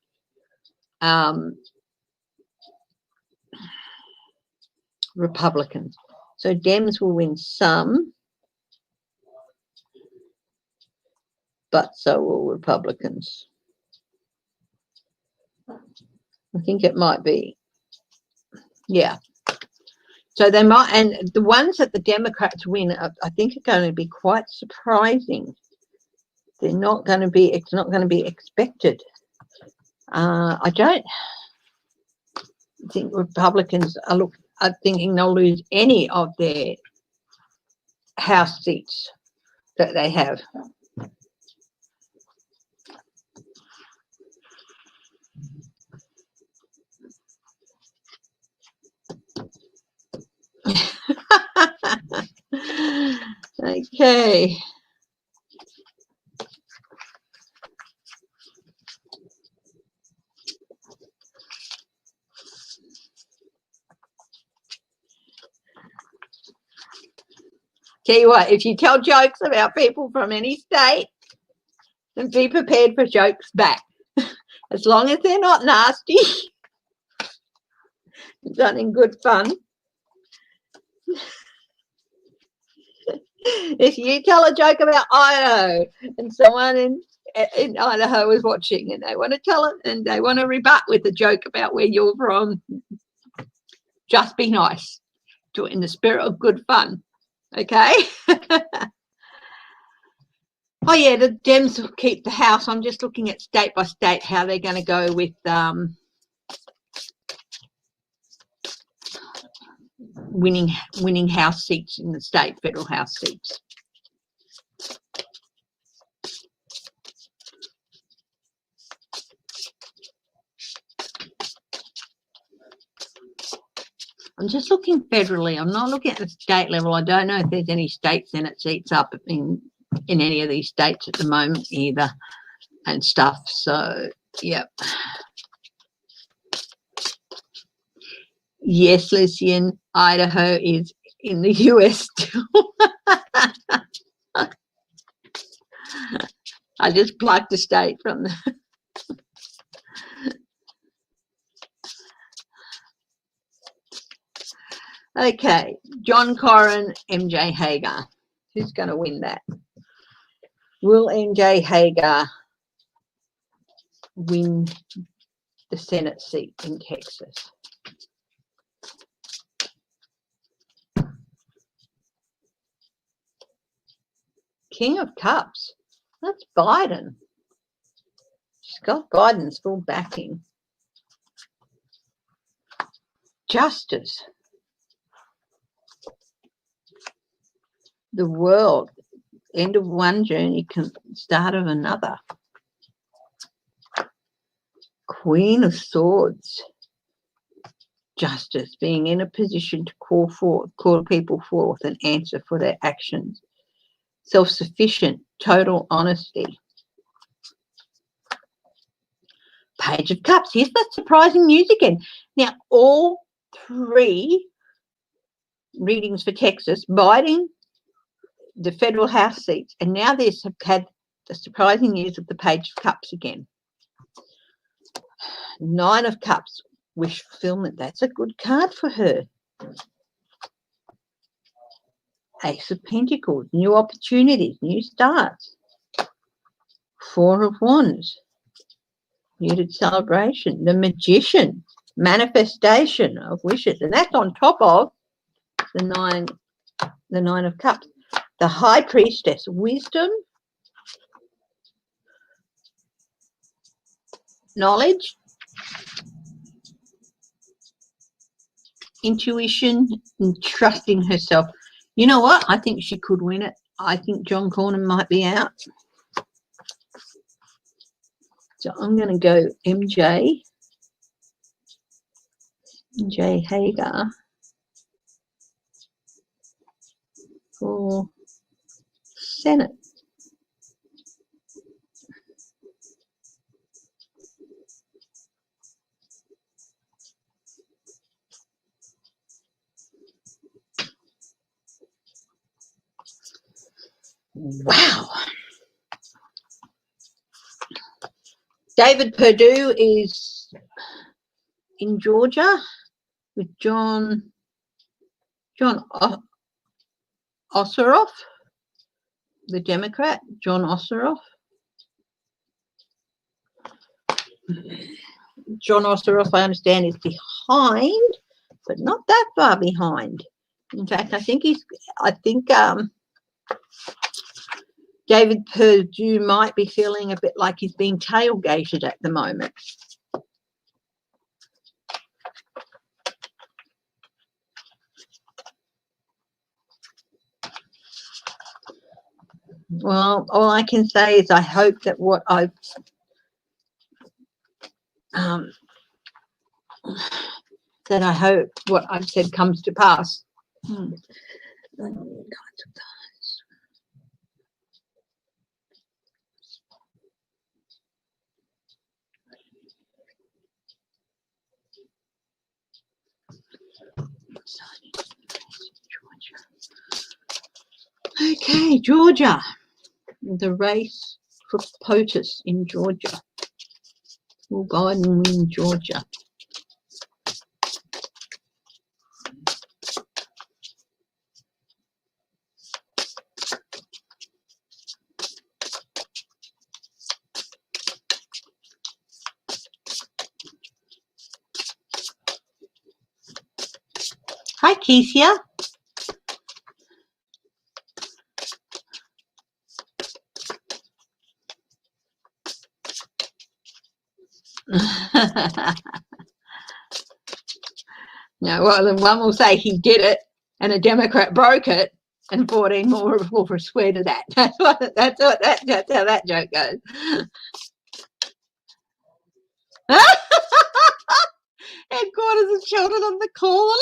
Republicans. So Dems will win some, but so will Republicans. I think it might be, yeah. So they might, and the ones that the Democrats win, I think are going to be quite surprising. They're not going to be, it's not going to be expected. I don't think Republicans are thinking they'll lose any of their House seats that they have. Okay. Tell you what, if you tell jokes about people from any state, then be prepared for jokes back. As long as they're not nasty, done in good fun. If you tell a joke about Idaho and someone in Idaho is watching and they want to tell it and they want to rebut with a joke about where you're from, just be nice. Do it in the spirit of good fun. Okay? Oh, yeah, the Dems will keep the House. I'm just looking at state by state how they're going to go with winning House seats in the state, federal House seats. I'm just looking federally. I'm not looking at the state level. I don't know if there's any state Senate seats up in any of these states at the moment either and stuff. So, yep. Yes, Lycian, Idaho is in the US still. I just plucked a state from the... Okay, John Cornyn, MJ Hagar. Who's going to win that? Will MJ Hagar win the Senate seat in Texas? King of Cups. That's Biden. She's got Biden's full backing. Justice. The world. End of one journey, start of another. Queen of Swords. Justice, being in a position to call people forth and answer for their actions. Self-sufficient, total honesty. Page of Cups. Here's that surprising news again. Now, all three readings for Texas, Biden, the federal House seats, and now they've had the surprising news of the Page of Cups again. Nine of Cups, wish fulfillment. That's a good card for her. Ace of Pentacles, new opportunities, new starts. Four of Wands, muted celebration. The Magician, manifestation of wishes, and that's on top of the nine of Cups. The High Priestess, wisdom, knowledge, intuition, and trusting herself. You know what? I think she could win it. I think John Cornyn might be out. So I'm going to go MJ Hagar for Senate. David Perdue is in Georgia with John Ossoff, the Democrat, John Ossoff. John Ossoff, I understand, is behind, but not that far behind. In fact, I think David Perdue might be feeling a bit like he's being tailgated at the moment. Well, all I can say is I hope that what I've said comes to pass. Okay, Georgia. The race for POTUS in Georgia. Will Biden win Georgia? Hi, Keisha. No, well, then one will say he did it and a Democrat broke it, and 14 more will swear to that. That's how that joke goes. Headquarters of Children of the Corn.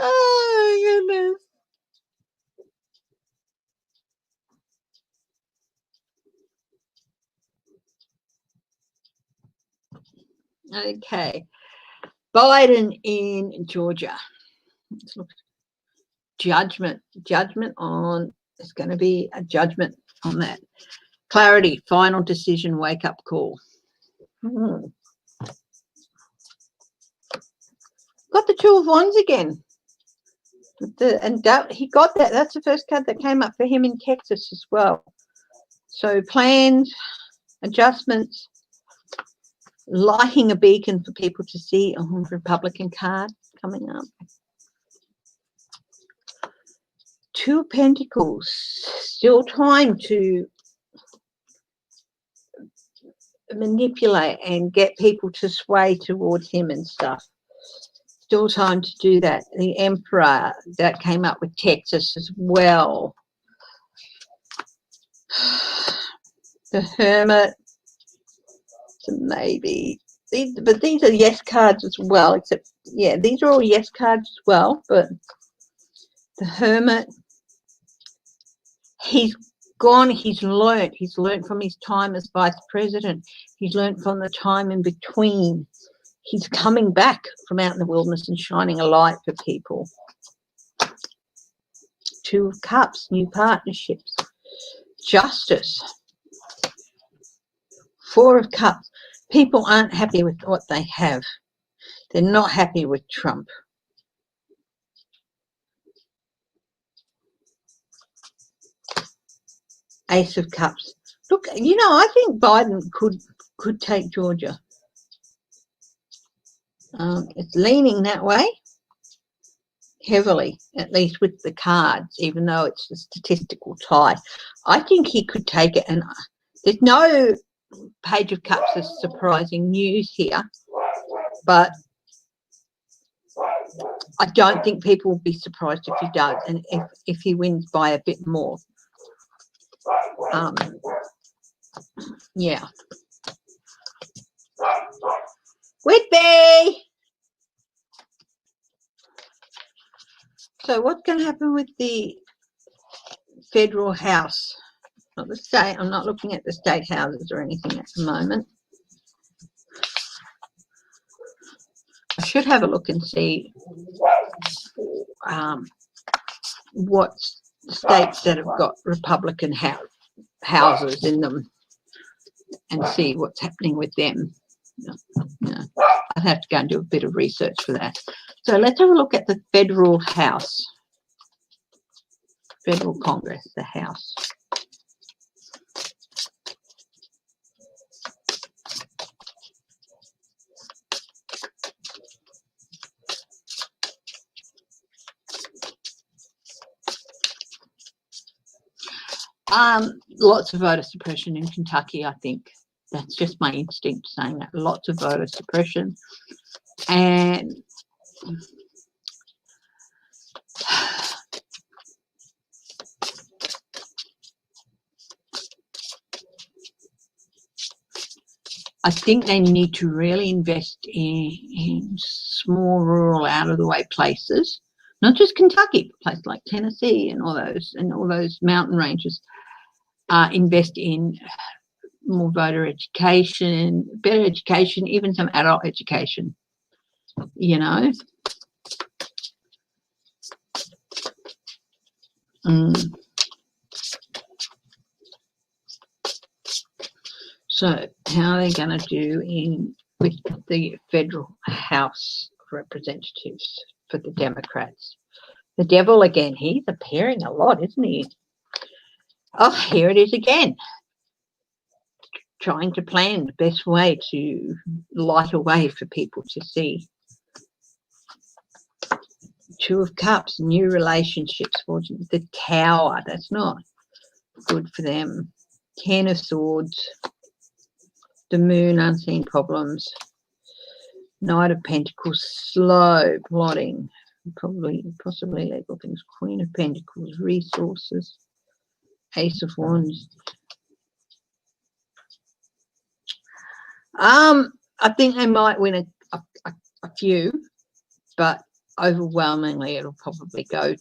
Oh, goodness. Okay. Biden in Georgia. Let's look. Judgment on, there's going to be a judgment on that. Clarity, final decision, wake up call. Got the Two of Wands again. He got that. That's the first card that came up for him in Texas as well. So plans, adjustments, lighting a beacon for people to see. Republican card coming up. Two of Pentacles, still time to manipulate and get people to sway towards him and stuff. Still time to do that. The Emperor, that came up with Texas as well. The Hermit, so maybe. But these are yes cards as well, except, yeah, these are all yes cards as well, but the Hermit, he's gone, he's learnt from his time as vice president, he's learnt from the time in between. He's coming back from out in the wilderness and shining a light for people. Two of Cups, new partnerships. Justice. Four of Cups. People aren't happy with what they have. They're not happy with Trump. Ace of Cups. Look, you know, I think Biden could take Georgia. It's leaning that way heavily, at least with the cards, even though it's a statistical tie. I think he could take it, and there's no Page of Cups as surprising news here, but I don't think people will be surprised if he does, and if he wins by a bit more. Yeah. Whitby! So what's going to happen with the federal house? Not the state. I'm not looking at the state houses or anything at the moment. I should have a look and see what's states that have got Republican houses in them and see what's happening with them. I'd have to go and do a bit of research for that. So let's have a look at the federal House, federal Congress, the House. Lots of voter suppression in Kentucky, I think. That's just my instinct saying that. Lots of voter suppression. And I think they need to really invest in small, rural, out-of-the-way places. Not just Kentucky, but places like Tennessee and all those mountain ranges. Invest in more voter education, better education, even some adult education, you know. So how are they going to do with the federal House of Representatives for the Democrats? The devil again. He's appearing a lot, isn't he? Oh, here it is again. Trying to plan the best way to light a way for people to see. Two of Cups, new relationships, fortune. The Tower, that's not good for them. 10 of Swords. The Moon, unseen problems. Knight of Pentacles, slow plotting. Possibly legal things. Queen of Pentacles, resources. Ace of Wands. I think they might win a few, but overwhelmingly it'll probably go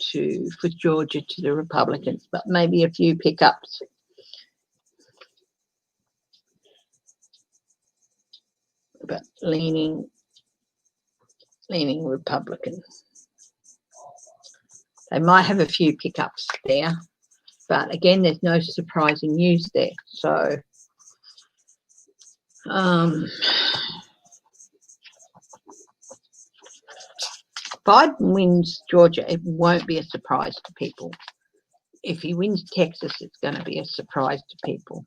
for Georgia to the Republicans, but maybe a few pickups. But leaning Republican. They might have a few pickups there, but again, there's no surprising news there. So Biden wins Georgia, it won't be a surprise to people. If he wins Texas, it's going to be a surprise to people.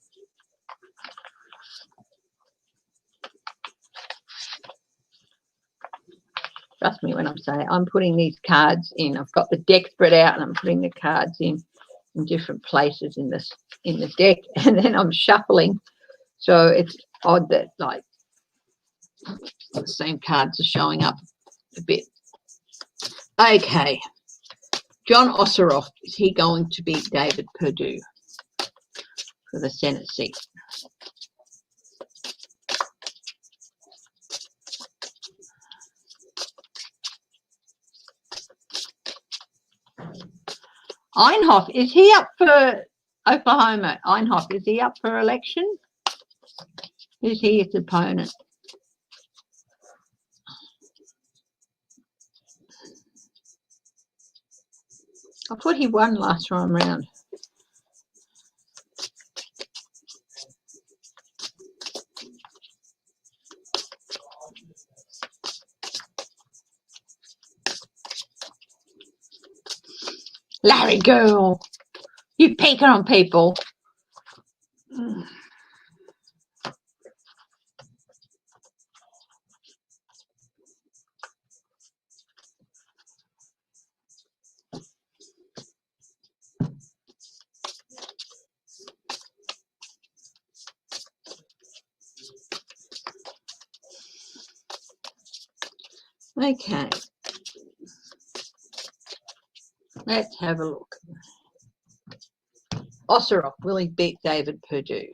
Trust me when I'm saying I'm putting these cards in. I've got the deck spread out and I'm putting the cards in different places in the deck, and then I'm shuffling. So it's odd that like the same cards are showing up a bit. Okay. John Ossoff, is he going to beat David Perdue for the Senate seat? Einhoff, is he up for Oklahoma? Einhoff, is he up for election? Is he his opponent? I thought he won last time round. Larry girl, you picking on people. Okay, let's have a look. Ossoff, will he beat David Perdue?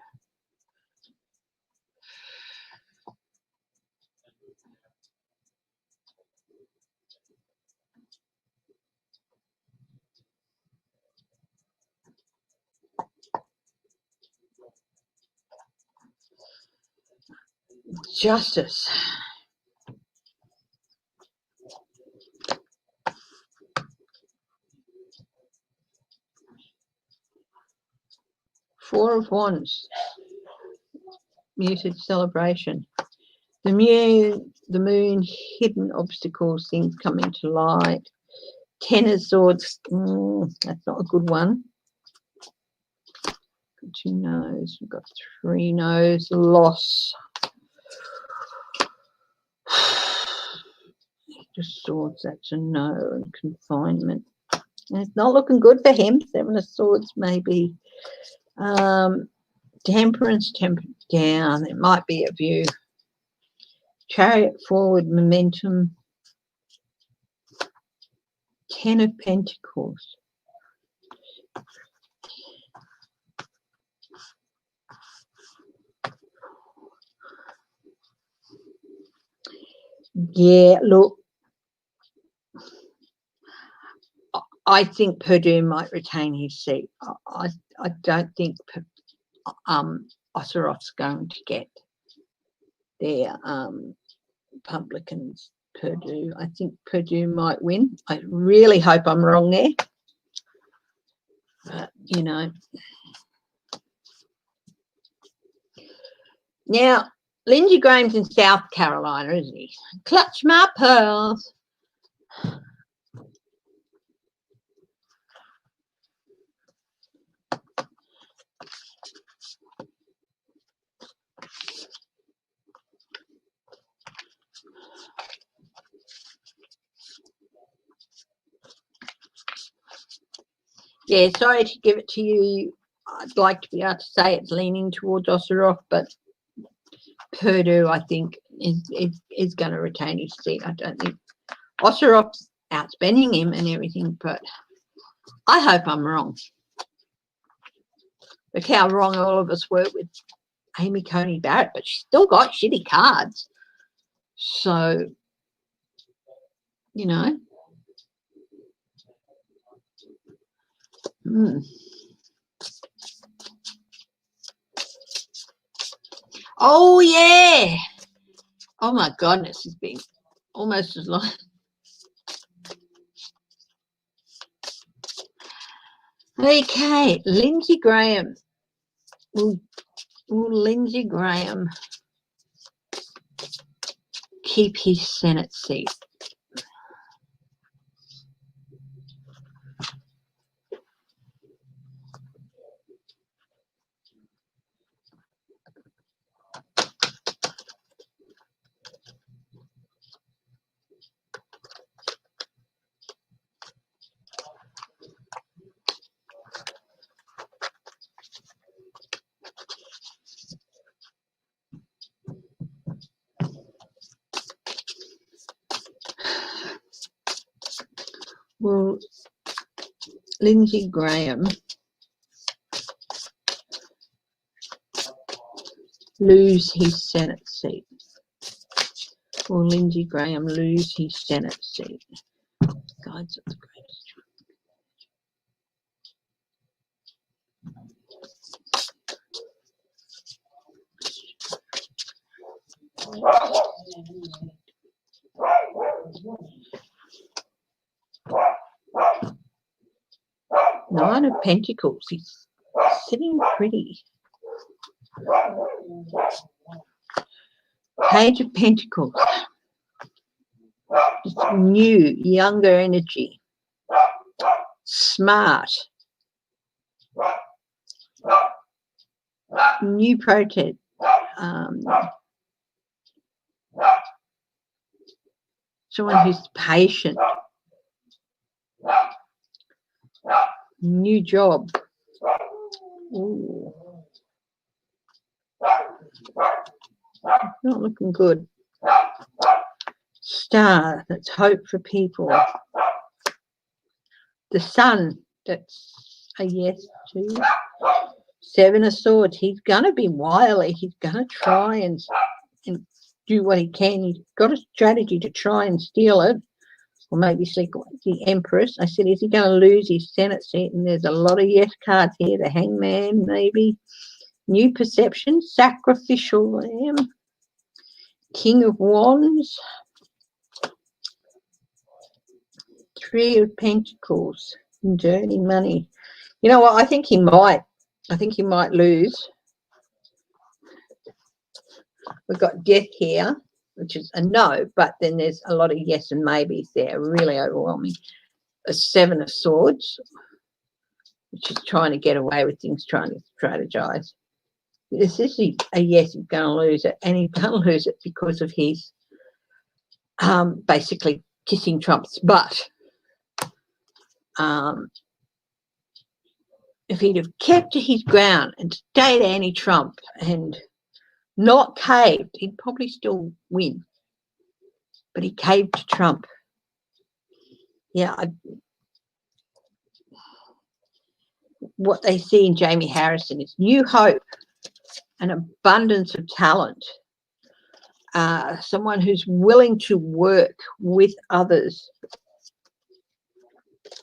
Justice. Four of Wands. Muted celebration. The moon, hidden obstacles, things coming to light. Ten of Swords, that's not a good one. Got 2 no's, we've got 3 no's. Loss. Eight of Swords, that's a no. And confinement. And it's not looking good for him. 7 of Swords, maybe. Temperance, tempered down. There might be a view. Chariot forward, momentum. 10 of Pentacles. Yeah, look, I think Perdue might retain his seat. I don't think Ossorov's going to get their Republicans. Perdue. I think Perdue might win. I really hope I'm wrong there. But, you know. Now, Lindsey Graham's in South Carolina, isn't he? Clutch my pearls. Yeah, sorry to give it to you. I'd like to be able to say it's leaning towards Ossorov, but Perdue, I think, is going to retain his seat. I don't think Ossorov's outspending him and everything, but I hope I'm wrong. Look how wrong all of us were with Amy Coney Barrett, but she's still got shitty cards. So, you know. Oh, yeah. Oh, my goodness. It's been almost as long. Okay. Lindsey Graham. Will Lindsey Graham keep his Senate seat? Will Lindsey Graham lose his Senate seat? Will Lindsey Graham lose his Senate seat? Guides of the greatest. Nine of Pentacles. He's sitting pretty. Page of Pentacles. It's new, younger energy. Smart. New protest. Someone who's patient. New job. Ooh. Not looking good. Star, that's hope for people. The Sun, that's a yes to. 7 of Swords, he's going to be wily. He's going to try and do what he can. He's got a strategy to try and steal it. Or maybe sleep the Empress. I said, is he going to lose his Senate seat? And there's a lot of yes cards here. The Hangman, maybe. New perception. Sacrificial lamb. King of Wands. 3 of Pentacles. Dirty money. You know what? I think he might I think he might lose. We've got death here, which is a no, but then there's a lot of yes and maybes there, really overwhelming. A 7 of Swords, which is trying to get away with things, trying to strategize. This is a yes, he's going to lose it, and he's going to lose it because of his basically kissing Trump's butt. If he'd have kept to his ground and stayed anti-Trump and not caved, he'd probably still win. But he caved to Trump. Yeah, what they see in Jamie Harrison is new hope, an abundance of talent, someone who's willing to work with others.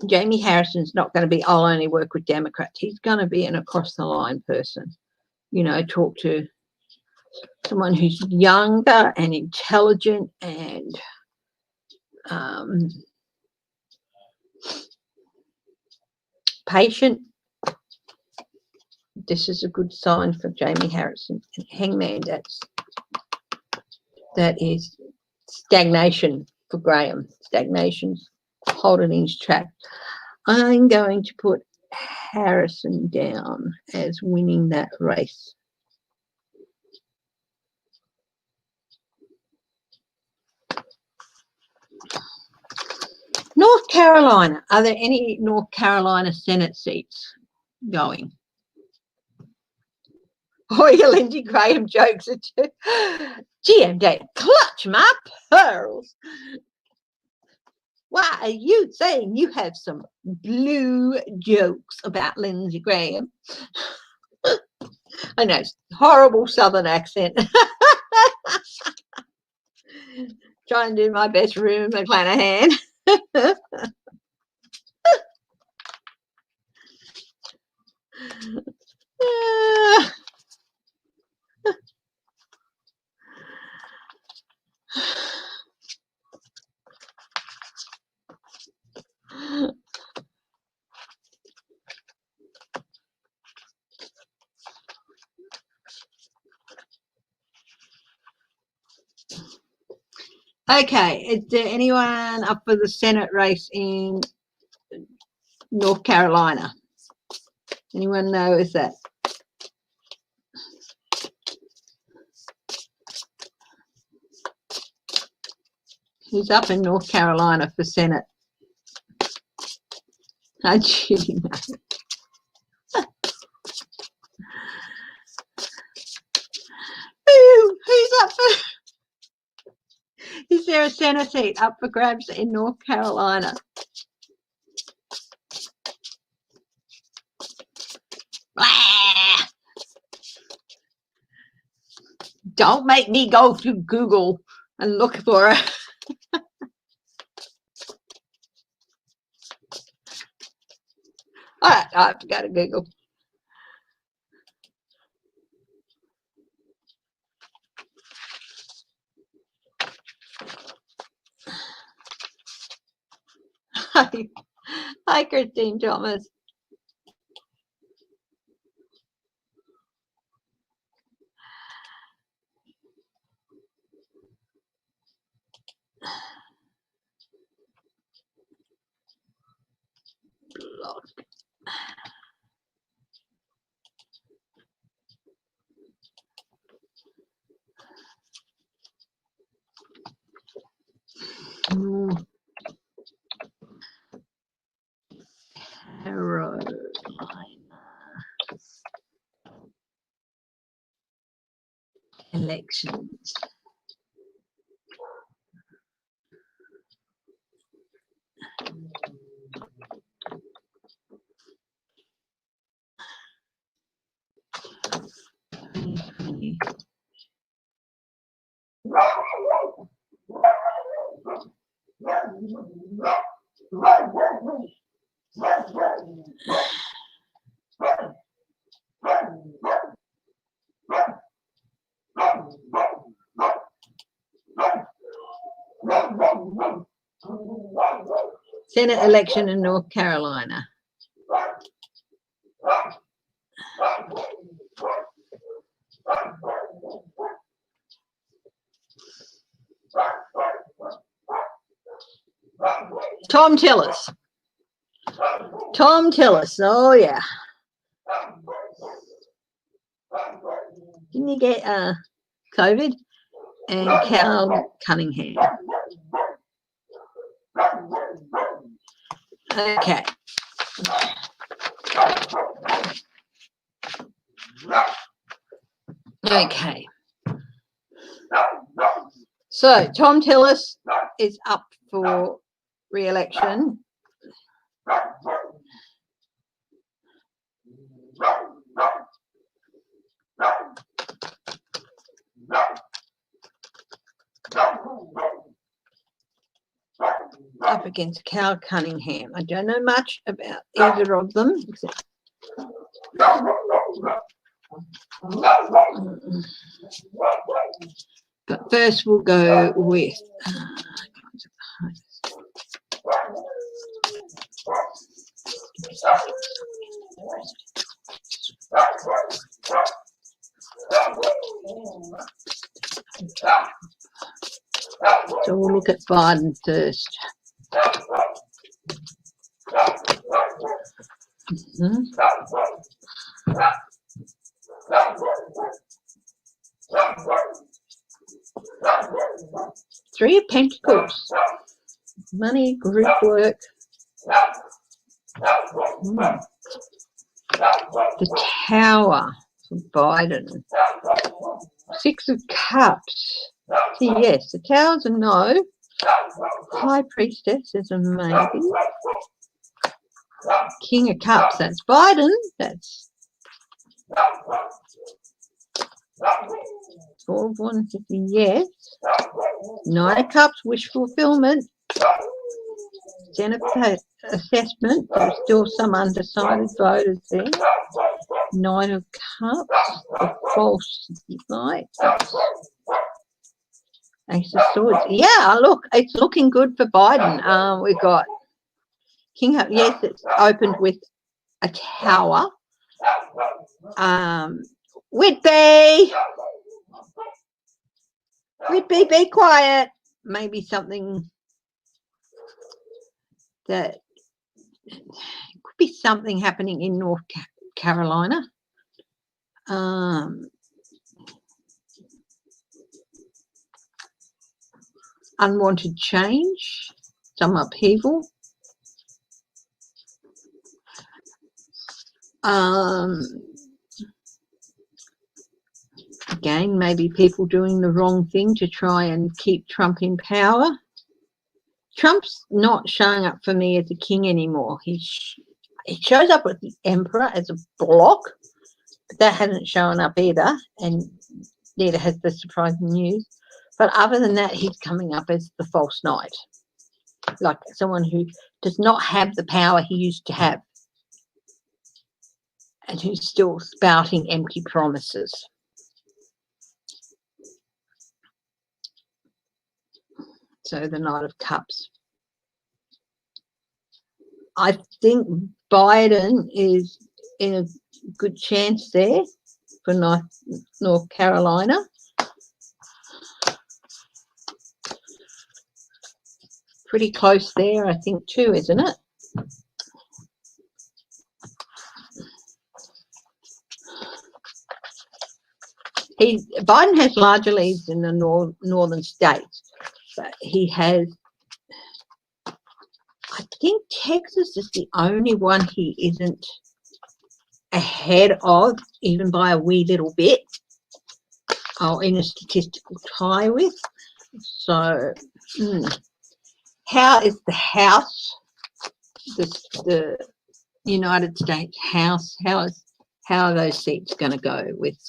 Jamie Harrison's not going to be, I'll only work with Democrats. He's going to be an across-the-line person. You know, talk to someone who's younger and intelligent and patient. This is a good sign for Jamie Harrison. And Hangman, that is stagnation for Graham. Stagnation's holding his track. I'm going to put Harrison down as winning that race. North Carolina. Are there any North Carolina Senate seats going? Oh, your Lindsey Graham jokes are too. GMD, clutch my pearls. Why are you saying you have some blue jokes about Lindsey Graham? I know, it's horrible Southern accent. Trying to do my best Rue McClanahan. Okay, is there anyone up for the Senate race in North Carolina? Anyone know is that? Who's up in North Carolina for Senate? I actually know. Who's up for? Is there a Senate seat up for grabs in North Carolina? Ah! Don't make me go to Google and look for it. All right, I have to go to Google. Hi, Christine Thomas. Block. Carolina. Elections. Senate election in North Carolina. Tom Tillis. Tom Tillis. Oh, yeah. Didn't he get COVID? And Cal Cunningham. Okay. Okay. So Tom Tillis is up for re-election. Up against Cal Cunningham. I don't know much about either of them. Except but first we'll go with so we'll look at Biden first. Three of Pentacles. Money, group work. The Tower for Biden. Six of Cups. See, yes, the Tower's a no. High Priestess is a maybe. King of Cups, that's Biden. That's Four of Wands is a yes. Nine of Cups, wish fulfillment. Senate assessment, there's still some undecided voters there. Nine of Cups, the false light. Ace of Swords. Yeah, look, it's looking good for Biden. We've got King of, yes, it's opened with a Tower. Whitby, be quiet. Maybe something that could be something happening in North Carolina. Unwanted change, some upheaval. Again, maybe people doing the wrong thing to try and keep Trump in power. Trump's not showing up for me as a king anymore. He shows up with the Emperor as a block, but that hasn't shown up either, and neither has the surprising news. But other than that, he's coming up as the false knight, like someone who does not have the power he used to have and who's still spouting empty promises. So the Knight of Cups. I think Biden is in a good chance there for North Carolina. Pretty close there, I think, too, isn't it? Biden has larger leads in the northern states, but he has, I think Texas is the only one he isn't ahead of, even by a wee little bit, or in a statistical tie with. So, how is the House, the United States House, how are those seats going to go with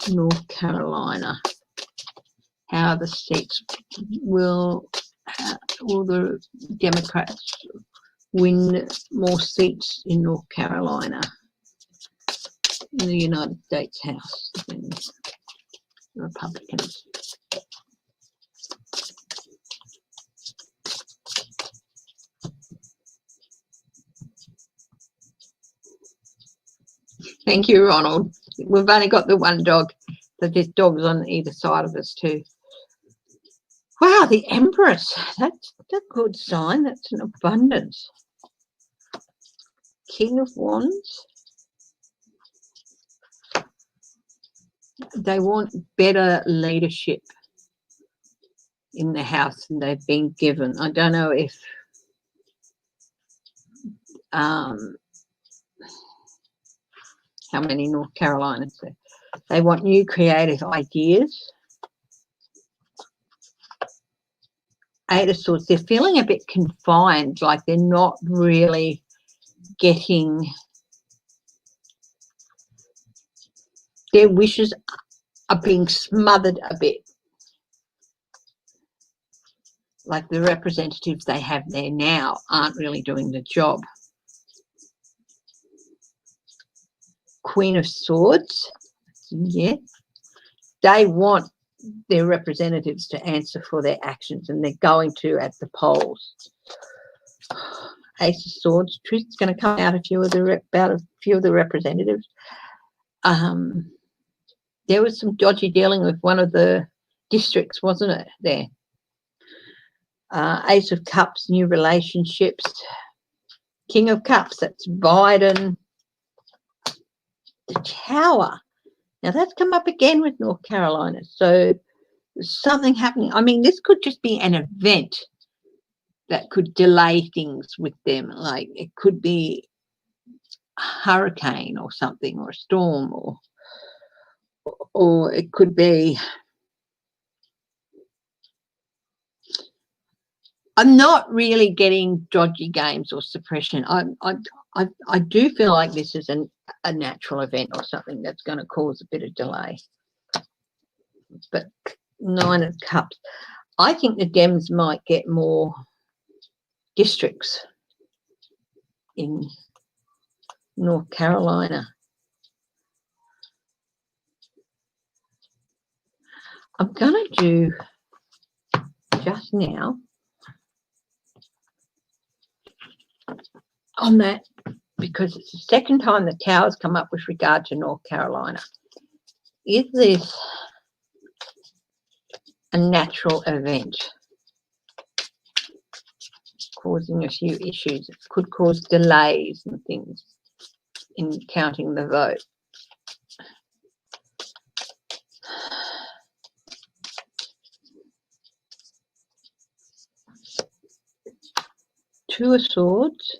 North Carolina? How the seats will the Democrats win more seats in North Carolina, in the United States House, than the Republicans? Thank you, Ronald. We've only got the one dog, but there's dogs on either side of us too. Wow, Oh, the Empress. That's a good sign. That's an abundance. King of Wands. They want better leadership in the house than they've been given. I don't know if how many North Carolinas there. They want new creative ideas. Eight of Swords. They're feeling a bit confined, like they're not really getting their wishes are being smothered a bit. Like the representatives they have there now aren't really doing the job. Queen of Swords. Yeah. They want their representatives to answer for their actions, and they're going to at the polls. Ace of Swords. Truth's going to come out a few of the representatives. There was some dodgy dealing with one of the districts, wasn't it, there? Ace of Cups, new relationships. King of Cups, that's Biden. The Tower. Now, that's come up again with North Carolina. So there's something happening. I mean, this could just be an event that could delay things with them. Like it could be a hurricane or something, or a storm, or it could be. I'm not really getting dodgy games or suppression. I do feel like this is a natural event or something that's going to cause a bit of delay. But Nine of Cups. I think the Dems might get more districts in North Carolina. I'm going to do just now on that, because it's the second time the Tower's come up with regard to North Carolina. Is this a natural event causing a few issues? It could cause delays and things in counting the vote. Two of Swords.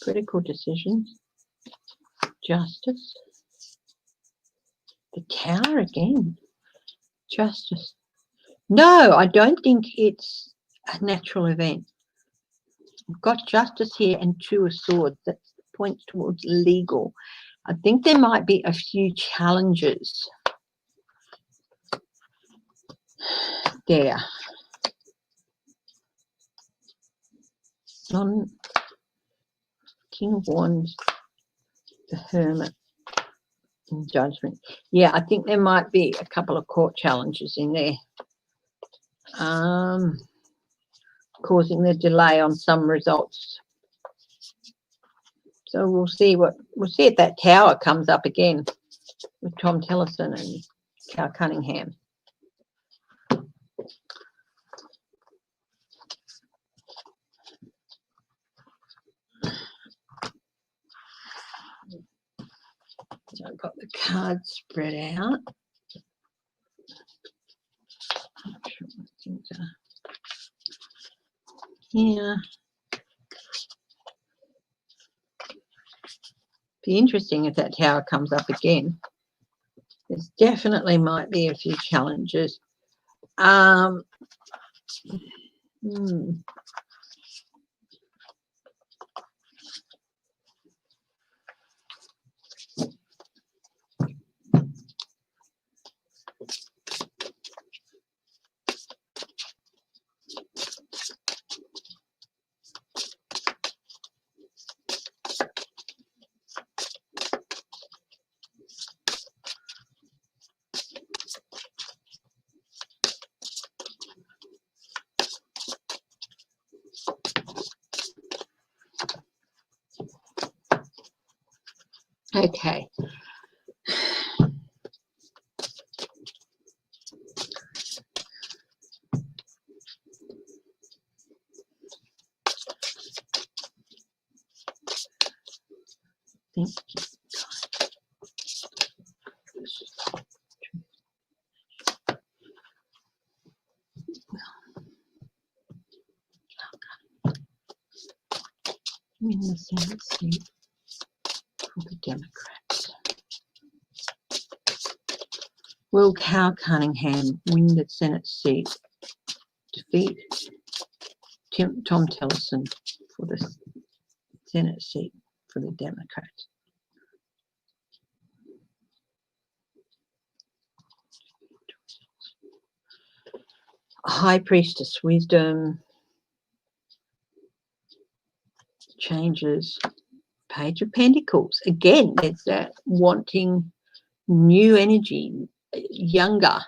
Critical decisions. Justice. The Tower again. Justice. No, I don't think it's a natural event. I've got Justice here and Two of Swords. That points towards legal. I think there might be a few challenges there. On King of Wands, the Hermit, and Judgment. Yeah, I think there might be a couple of court challenges in there, causing the delay on some results. So we'll see if that Tower comes up again with Tom Tellison and Cal Cunningham. So I've got the cards spread out. Not sure what things are here. Be interesting if that Tower comes up again. There's definitely might be a few challenges. Okay. think. In the Senate seat for the Democrats. Will Cal Cunningham win the Senate seat? Defeat Tom Tillotson for the Senate seat for the Democrats. High Priestess Wisdom. Changes. Page of Pentacles. Again, there's that wanting new energy, younger.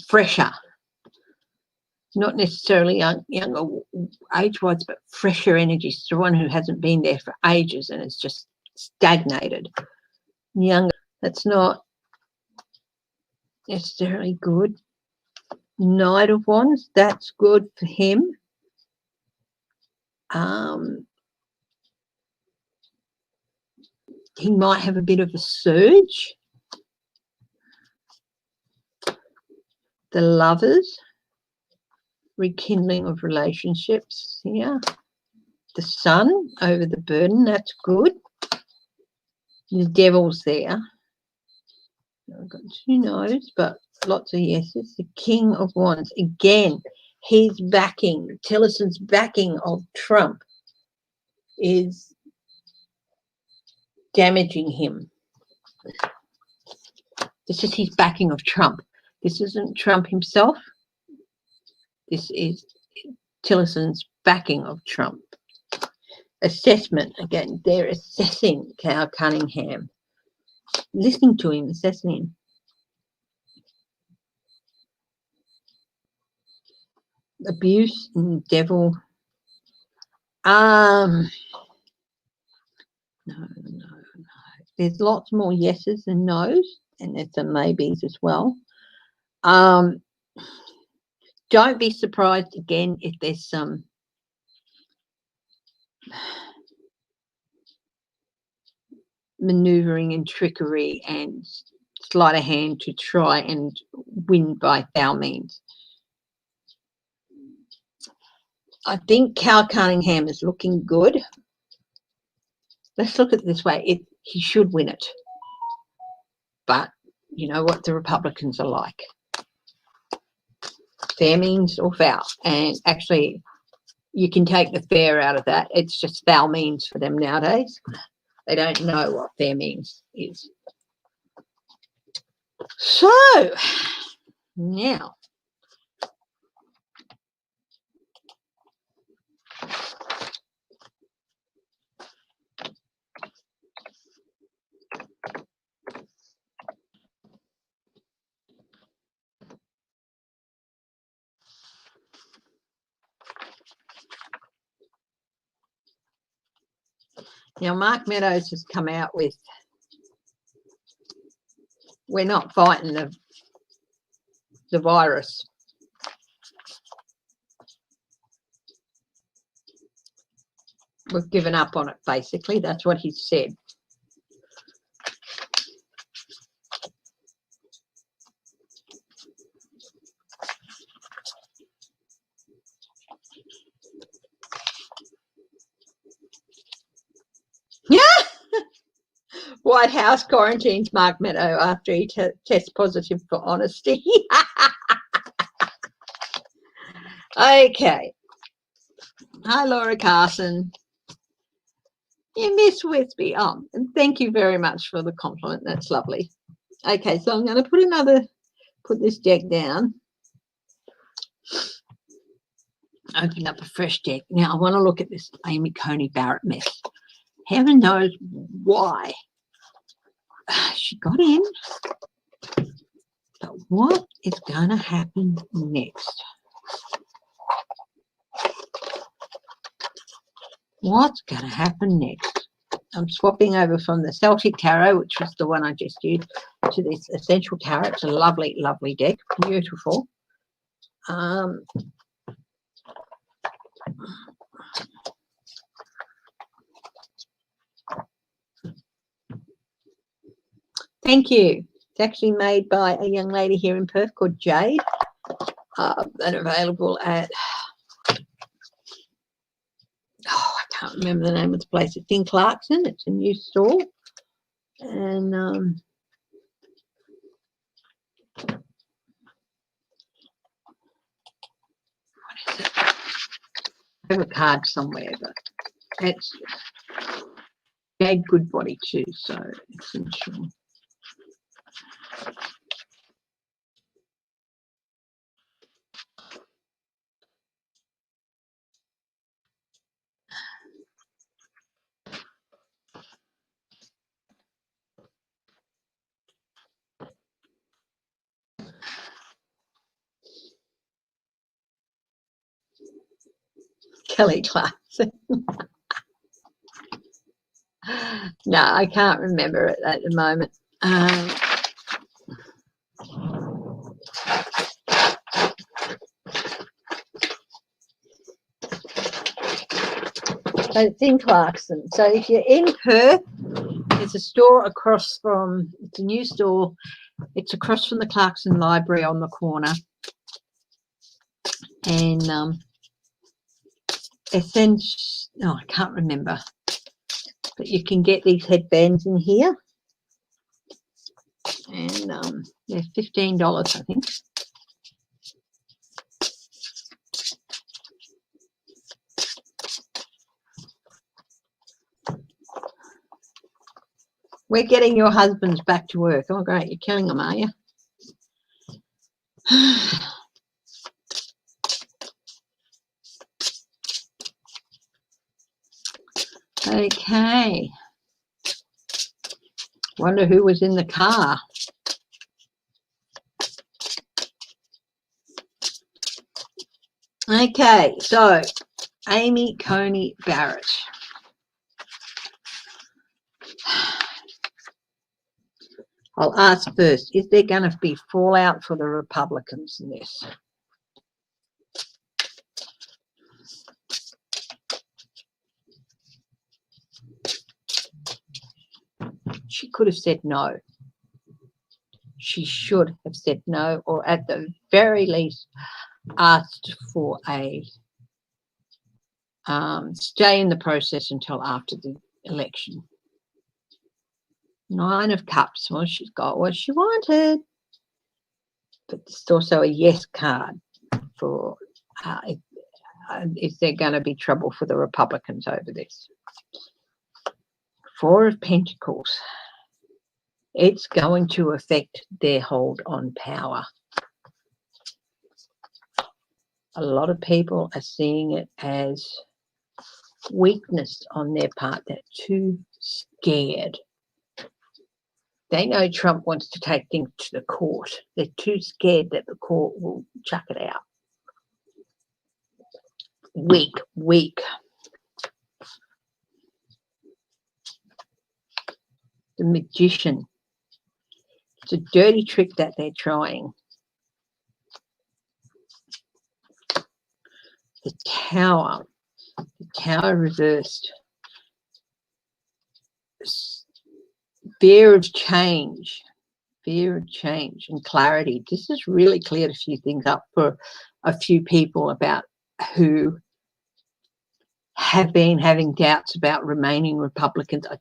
Fresher. Not necessarily younger age-wise, but fresher energy. So one who hasn't been there for ages and is just stagnated. Younger. That's not necessarily good. Knight of Wands, that's good for him. He might have a bit of a surge. The Lovers, rekindling of relationships here. The Sun over the burden, that's good. The Devil's there. I've got 2 no's, but lots of yeses. The King of Wands, again, he's backing, Tillotson backing of Trump is damaging him. This is his backing of Trump. This isn't Trump himself. This is Tillotson's backing of Trump. Assessment, again, they're assessing Cal Cunningham. Listening to him, assessing him. Abuse and Devil. No. There's lots more yeses than no's, and there's some maybes as well. Don't be surprised again if there's some maneuvering and trickery and sleight of hand to try and win by foul means. I think Cal Cunningham is looking good. Let's look at it this way. He should win it. But you know what the Republicans are like. Fair means or foul. And actually, you can take the fair out of that. It's just foul means for them nowadays. They don't know what fair means is. So, now. Now, Mark Meadows has come out with, we're not fighting the virus. We've given up on it, basically. That's what he said. Yeah. White House quarantines Mark Meadows after he tests positive for honesty. Okay. Hi, Laura Carson. Yeah, Miss Westby. Oh, and thank you very much for the compliment. That's lovely. Okay, so I'm going to put this deck down. Open up a fresh deck. Now I want to look at this Amy Coney Barrett mess. Heaven knows why she got in. But what is going to happen next? What's going to happen next? I'm swapping over from the Celtic Tarot, which was the one I just used, to this Essential Tarot. It's a lovely, lovely deck. Beautiful. Thank you. It's actually made by a young lady here in Perth called Jade, and available at, I can't remember the name of the place. It's in Clarkson. It's a new store. And what is it? I have a card somewhere, but it's Jade Goodbody too, so it's interesting. Kelly Clarkson. No, I can't remember it at the moment. So it's in Clarkson. So if you're in Perth, there's a store across from, it's a new store. It's across from the Clarkson Library on the corner. And I can't remember. But you can get these headbands in here. And they're $15, I think. We're getting your husbands back to work. Oh, great. You're killing them, are you? Okay. Wonder who was in the car. Okay, so Amy Coney Barrett. I'll ask first, is there going to be fallout for the Republicans in this? She could have said no. She should have said no, or at the very least asked for a stay in the process until after the election. 9 of Cups. Well, she's got what she wanted. But it's also a yes card for is there going to be trouble for the Republicans over this? 4 of Pentacles. It's going to affect their hold on power. A lot of people are seeing it as weakness on their part. They're too scared. They know Trump wants to take things to the court. They're too scared that the court will chuck it out. Weak. The Magician. It's a dirty trick that they're trying. The Tower. The Tower reversed. Fear of change and clarity. This has really cleared a few things up for a few people about who have been having doubts about remaining Republicans. I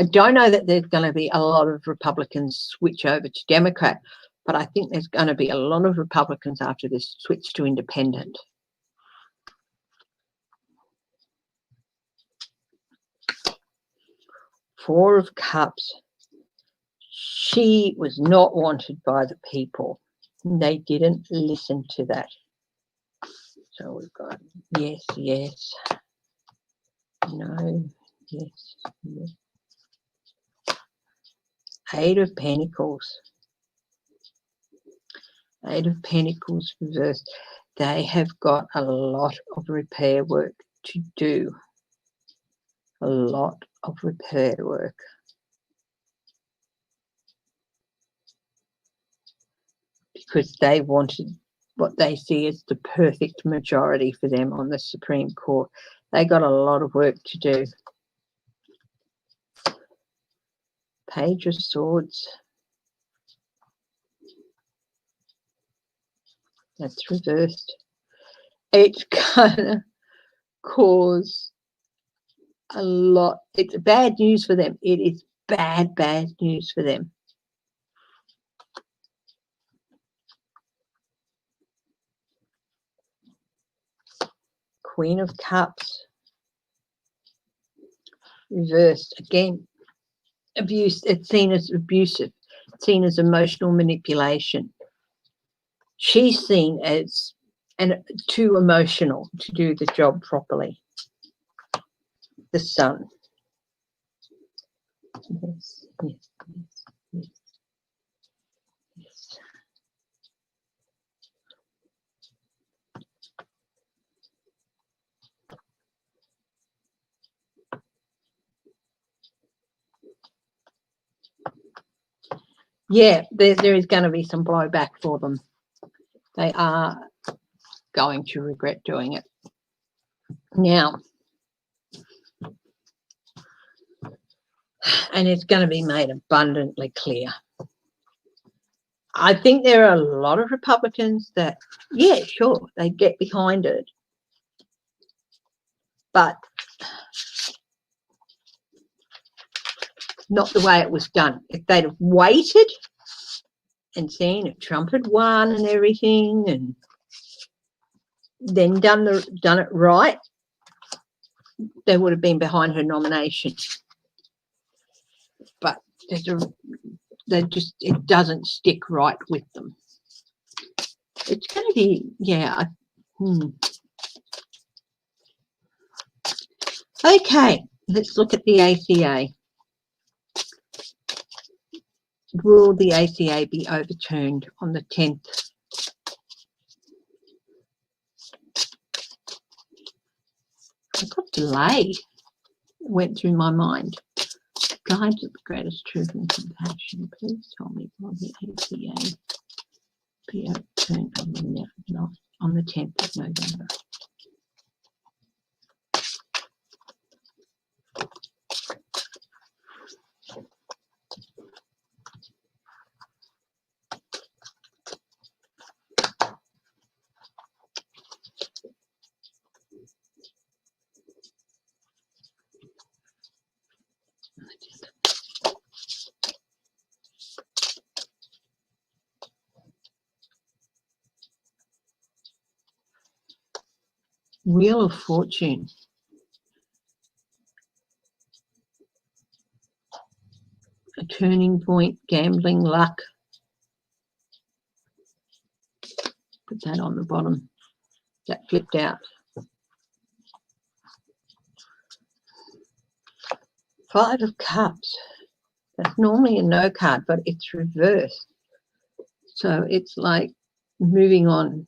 don't know that there's going to be a lot of Republicans switch over to Democrat, but I think there's going to be a lot of Republicans after this switch to independent. Four of Cups. She was not wanted by the people. They didn't listen to that. So we've got yes, no, yes. 8 of Pentacles. 8 of Pentacles reversed. They have got a lot of repair work to do. A lot of repair work. Because they wanted what they see as the perfect majority for them on the Supreme Court. They got a lot of work to do. Page of Swords. That's reversed. It's gonna cause a lot. It's bad news for them. It is bad news for them. Queen of Cups. Reversed. Again, abuse. It's seen as abusive. It's seen as emotional manipulation. She's seen as too emotional to do the job properly. The Sun. Yes, yes, yes, yes, yes. Yeah, there is going to be some blowback for them. They are going to regret doing it. Now, and it's going to be made abundantly clear. I think there are a lot of Republicans that, yeah, sure, they get behind it. But not the way it was done. If they'd have waited and seen if Trump had won and everything, and then done it right, they would have been behind her nomination. But it doesn't stick right with them. It's going to be, yeah. Okay, let's look at the ACA. Will the ACA be overturned on the 10th? I got delayed. It went through my mind. Guide to the greatest truth and compassion. Please tell me, will the ACA be overturned on the 10th of November? Wheel of Fortune. A turning point, gambling, luck. Put that on the bottom. That flipped out. Five of Cups. That's normally a no card, but it's reversed. So it's like moving on.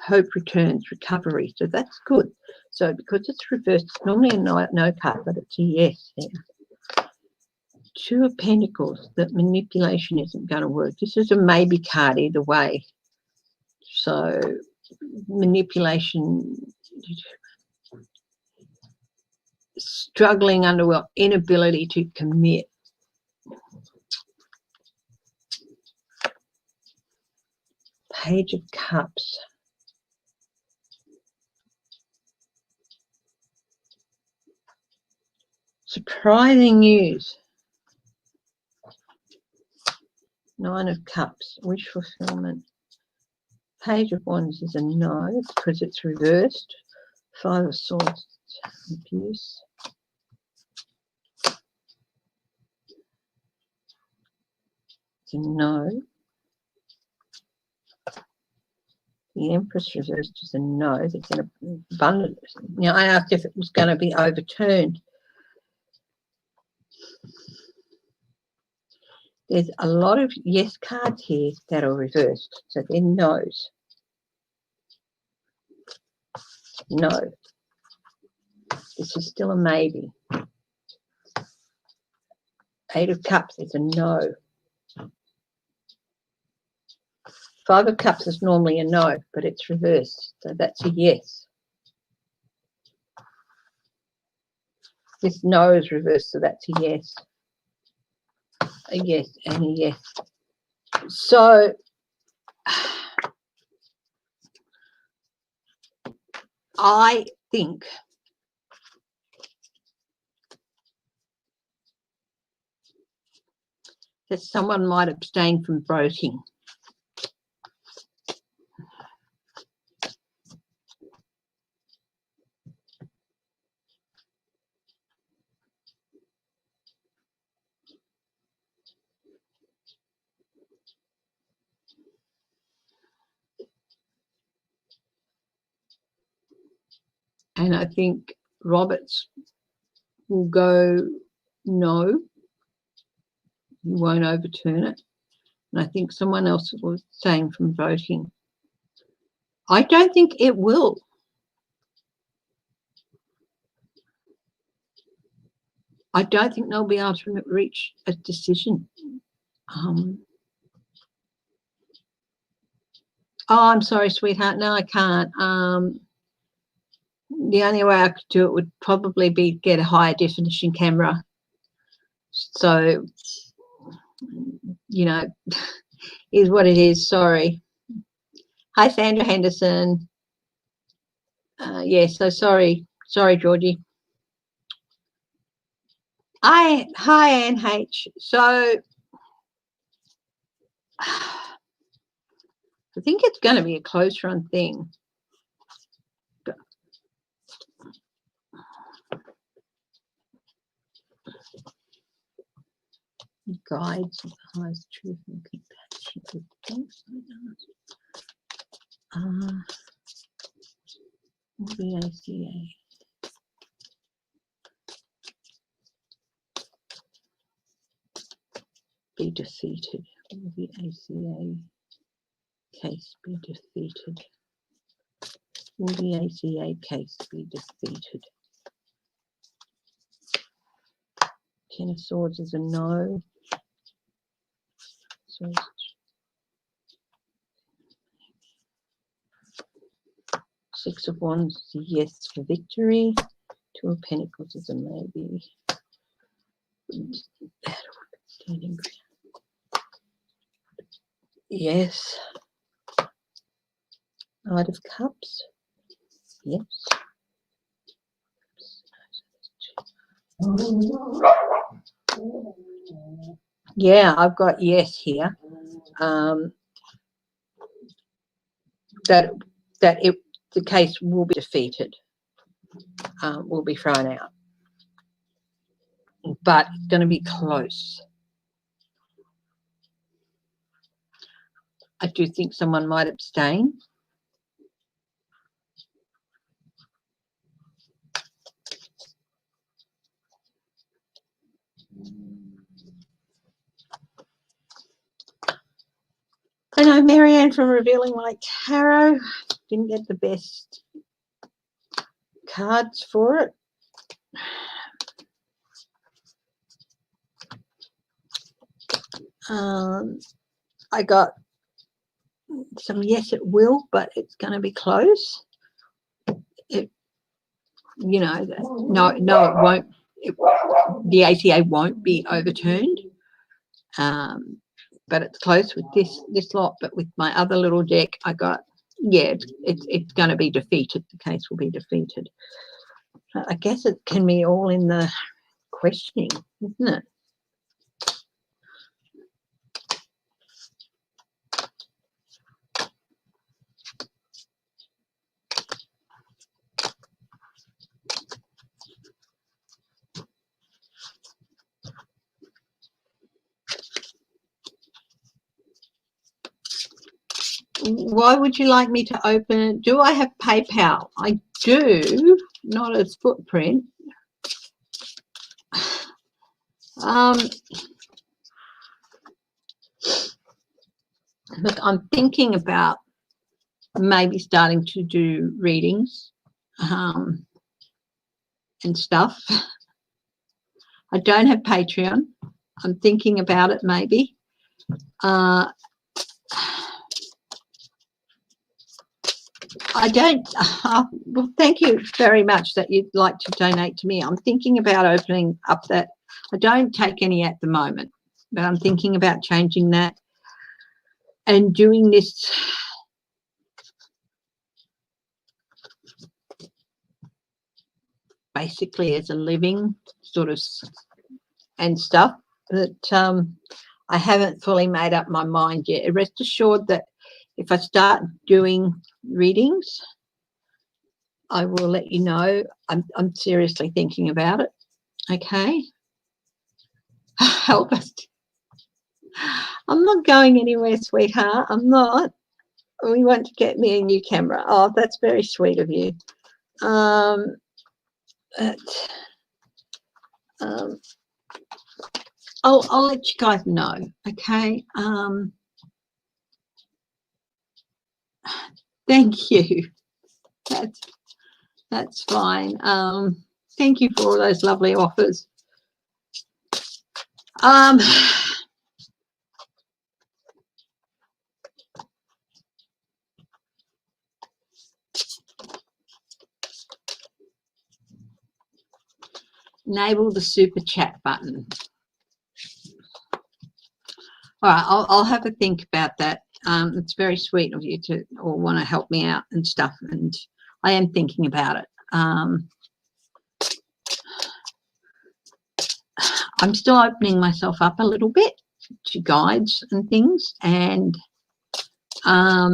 Hope returns, recovery. So that's good. So because it's reversed, it's normally a no card, but it's a yes there. Two of Pentacles, that manipulation isn't going to work. This is a maybe card either way. So manipulation, struggling under inability to commit. Page of Cups. Surprising news. Nine of Cups. Wish fulfillment. Page of Wands is a no because it's reversed. Five of Swords. Abuse. It's a no. The Empress reversed is a no. It's an abundance. Now, I asked if it was going to be overturned. There's a lot of yes cards here that are reversed. So they're no's. No. This is still a maybe. Eight of Cups is a no. Five of Cups is normally a no, but it's reversed. So that's a yes. This no is reversed, so that's a yes. A yes and a yes. So I think that someone might abstain from voting. And I think Roberts will go no, he won't overturn it. And I think someone else was saying from voting. I don't think it will. I don't think they'll be able to reach a decision. Oh, I'm sorry, sweetheart. No, I can't. The only way I could do it would probably be get a higher definition camera. So, you know, is what it is. Sorry. Hi, Sandra Henderson. Yeah, so sorry, Georgie. Hi, Anne H. So, I think it's going to be a close run thing. Guides of the highest truth and compassion. The ACA. Be defeated. Will the ACA case be defeated? Will the ACA case be defeated? Ten of Swords is a no. So Six of Wands is a yes for victory. Two of Pentacles is a maybe. Yes. Knight of Cups. Yes. Yeah, I've got yes here. That the case will be defeated, will be thrown out, but it's going to be close. I do think someone might abstain. I know Marianne from Revealing Light Tarot didn't get the best cards for it. I got some yes, it will, but it's going to be close. It, you know, no, it won't. The ACA won't be overturned. But it's close with this lot. But with my other little deck, I got, yeah, it's going to be defeated. The case will be defeated. I guess it can be all in the questioning, isn't it? Why would you like me to open it? Do I have PayPal? I do, not as Footprint. Look, I'm thinking about maybe starting to do readings and stuff. I don't have Patreon. I'm thinking about it maybe. I don't, well, thank you very much that you'd like to donate to me. I'm thinking about opening up that. I don't take any at the moment, but I'm thinking about changing that and doing this basically as a living sort of and stuff, but I haven't fully made up my mind yet. Rest assured that if I start doing readings, I will let you know. I'm seriously thinking about it. Okay. Help us. I'm not going anywhere, sweetheart. I'm not. We want to get me a new camera. Oh, that's very sweet of you. I'll let you guys know. Okay. Thank you. That's fine. Thank you for all those lovely offers. Enable the super chat button. All right, I'll have a think about that. It's very sweet of you to or want to help me out and stuff, and I am thinking about it. I'm still opening myself up a little bit to guides and things, and I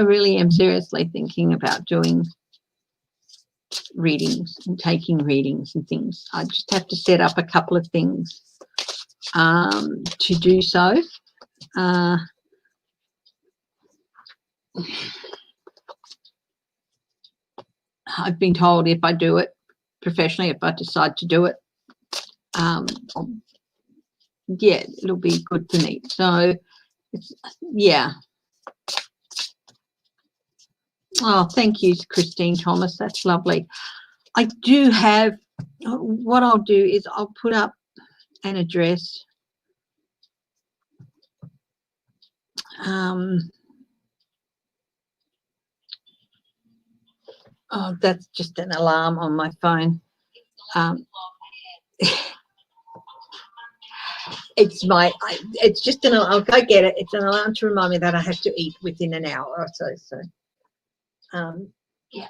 really am seriously thinking about doing readings and taking readings and things. I just have to set up a couple of things to do so. I've been told if I do it professionally, if I decide to do it, yeah, it'll be good for me. So, yeah. Oh, thank you, Christine Thomas. That's lovely. I do have, what I'll do is I'll put up an address. Oh, that's just an alarm on my phone. It's just I'll go get it. It's an alarm to remind me that I have to eat within an hour or so. So, yeah.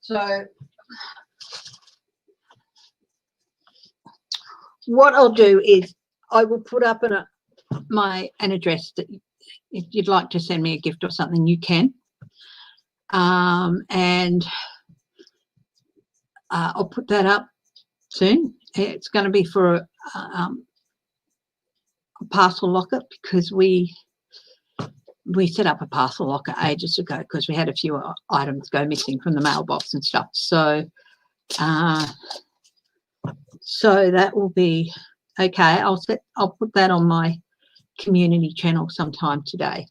So what I'll do is I will put up an address that if you'd like to send me a gift or something, you can. And I'll put that up soon. It's going to be for a parcel locker, because we set up a parcel locker ages ago because we had a few items go missing from the mailbox and stuff. So so that will be okay. I'll put that on my community channel sometime today.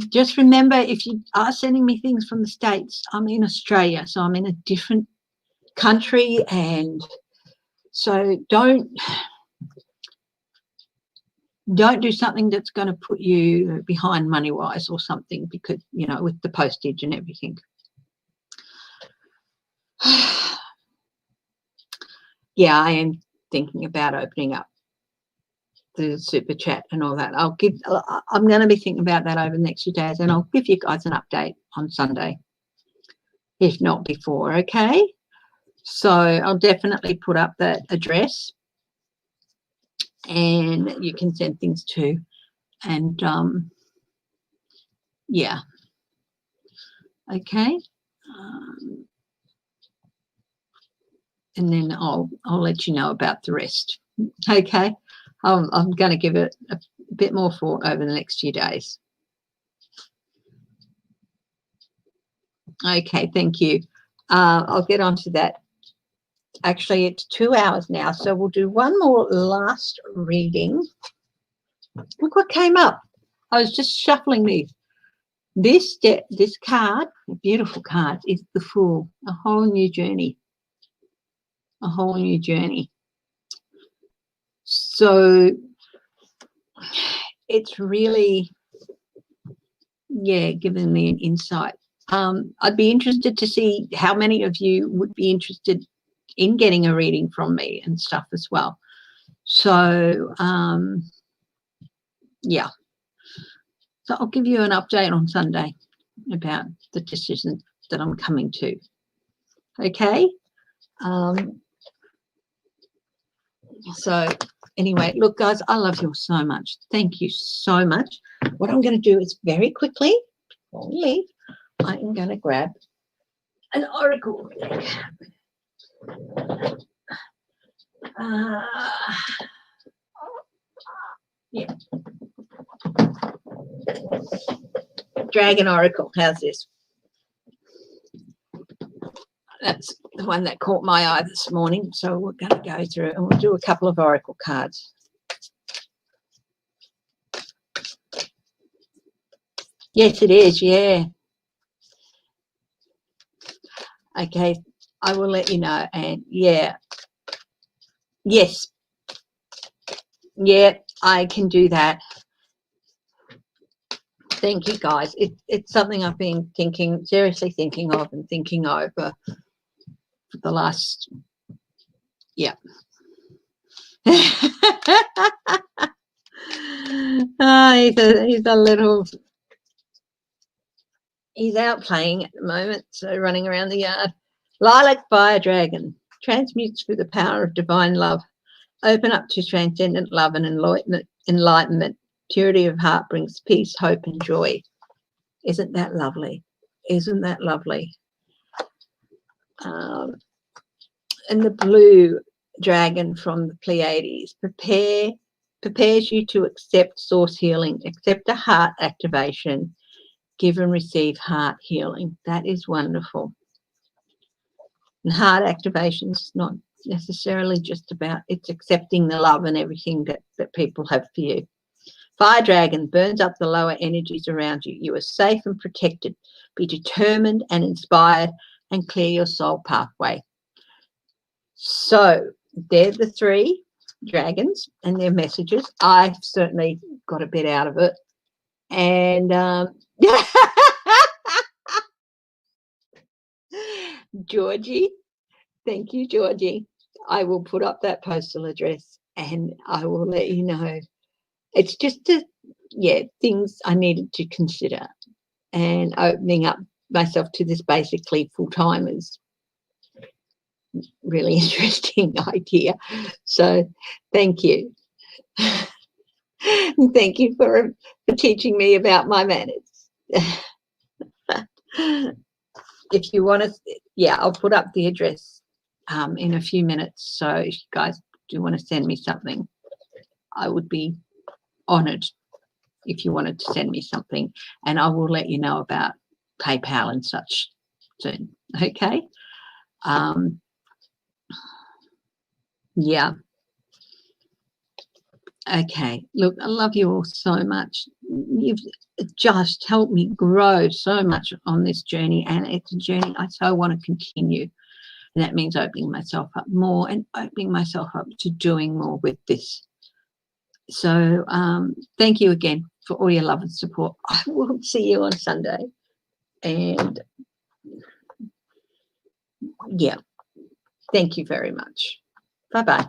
Just remember, if you are sending me things from the States, I'm in Australia, so I'm in a different country, and so don't do something that's going to put you behind money-wise or something, because, you know, with the postage and everything. Yeah, I am thinking about opening up the super chat and all that. I'm going to be thinking about that over the next few days, and I'll give you guys an update on Sunday, if not before. Okay, so I'll definitely put up that address, and you can send things to, and yeah, okay, and then I'll let you know about the rest. Okay, I'm going to give it a bit more thought over the next few days. Okay, thank you. I'll get on to that. Actually, it's 2 hours now, so we'll do one more last reading. Look what came up. I was just shuffling these. This card, a beautiful card, is the Fool, a whole new journey. A whole new journey. So it's really, yeah, given me an insight. I'd be interested to see how many of you would be interested in getting a reading from me and stuff as well. So, yeah. So I'll give you an update on Sunday about the decision that I'm coming to. Okay. So anyway, look, guys, I love you all so much. Thank you so much. What I'm going to do is very quickly, before we leave, I am going to grab an oracle deck. Yeah. Dragon Oracle. How's this? That's the one that caught my eye this morning. So we're going to go through and we'll do a couple of oracle cards. Yes, it is. Yeah. Okay. I will let you know. And yeah. Yes. Yeah, I can do that. Thank you, guys. It's something I've been seriously thinking of and thinking over for the last, yeah. He's a little, he's out playing at the moment, so running around the yard. Lilac Fire Dragon transmutes through the power of divine love. Open up to transcendent love and enlightenment. Purity of heart brings peace, hope, and joy. Isn't that lovely? Isn't that lovely? And the blue dragon from the Pleiades prepares you to accept source healing, accept a heart activation, give and receive heart healing. That is wonderful. And heart activation is not necessarily just about, it's accepting the love and everything that people have for you. Fire Dragon burns up the lower energies around you. You are safe and protected. Be determined and inspired and clear your soul pathway. So they're the three dragons and their messages. I've certainly got a bit out of it. And Georgie, thank you, Georgie. I will put up that postal address and I will let you know. It's just things I needed to consider, and opening up myself to this basically full-time is really interesting idea. So thank you. Thank you for teaching me about my manners. If you want to, I'll put up the address in a few minutes. So if you guys do want to send me something, I would be honoured if you wanted to send me something, and I will let you know about PayPal and such soon. Okay. Yeah. Okay. Look, I love you all so much. You've just helped me grow so much on this journey, and it's a journey I so want to continue. And that means opening myself up more and opening myself up to doing more with this. So thank you again for all your love and support. I will see you on Sunday. And yeah, thank you very much. Bye-bye.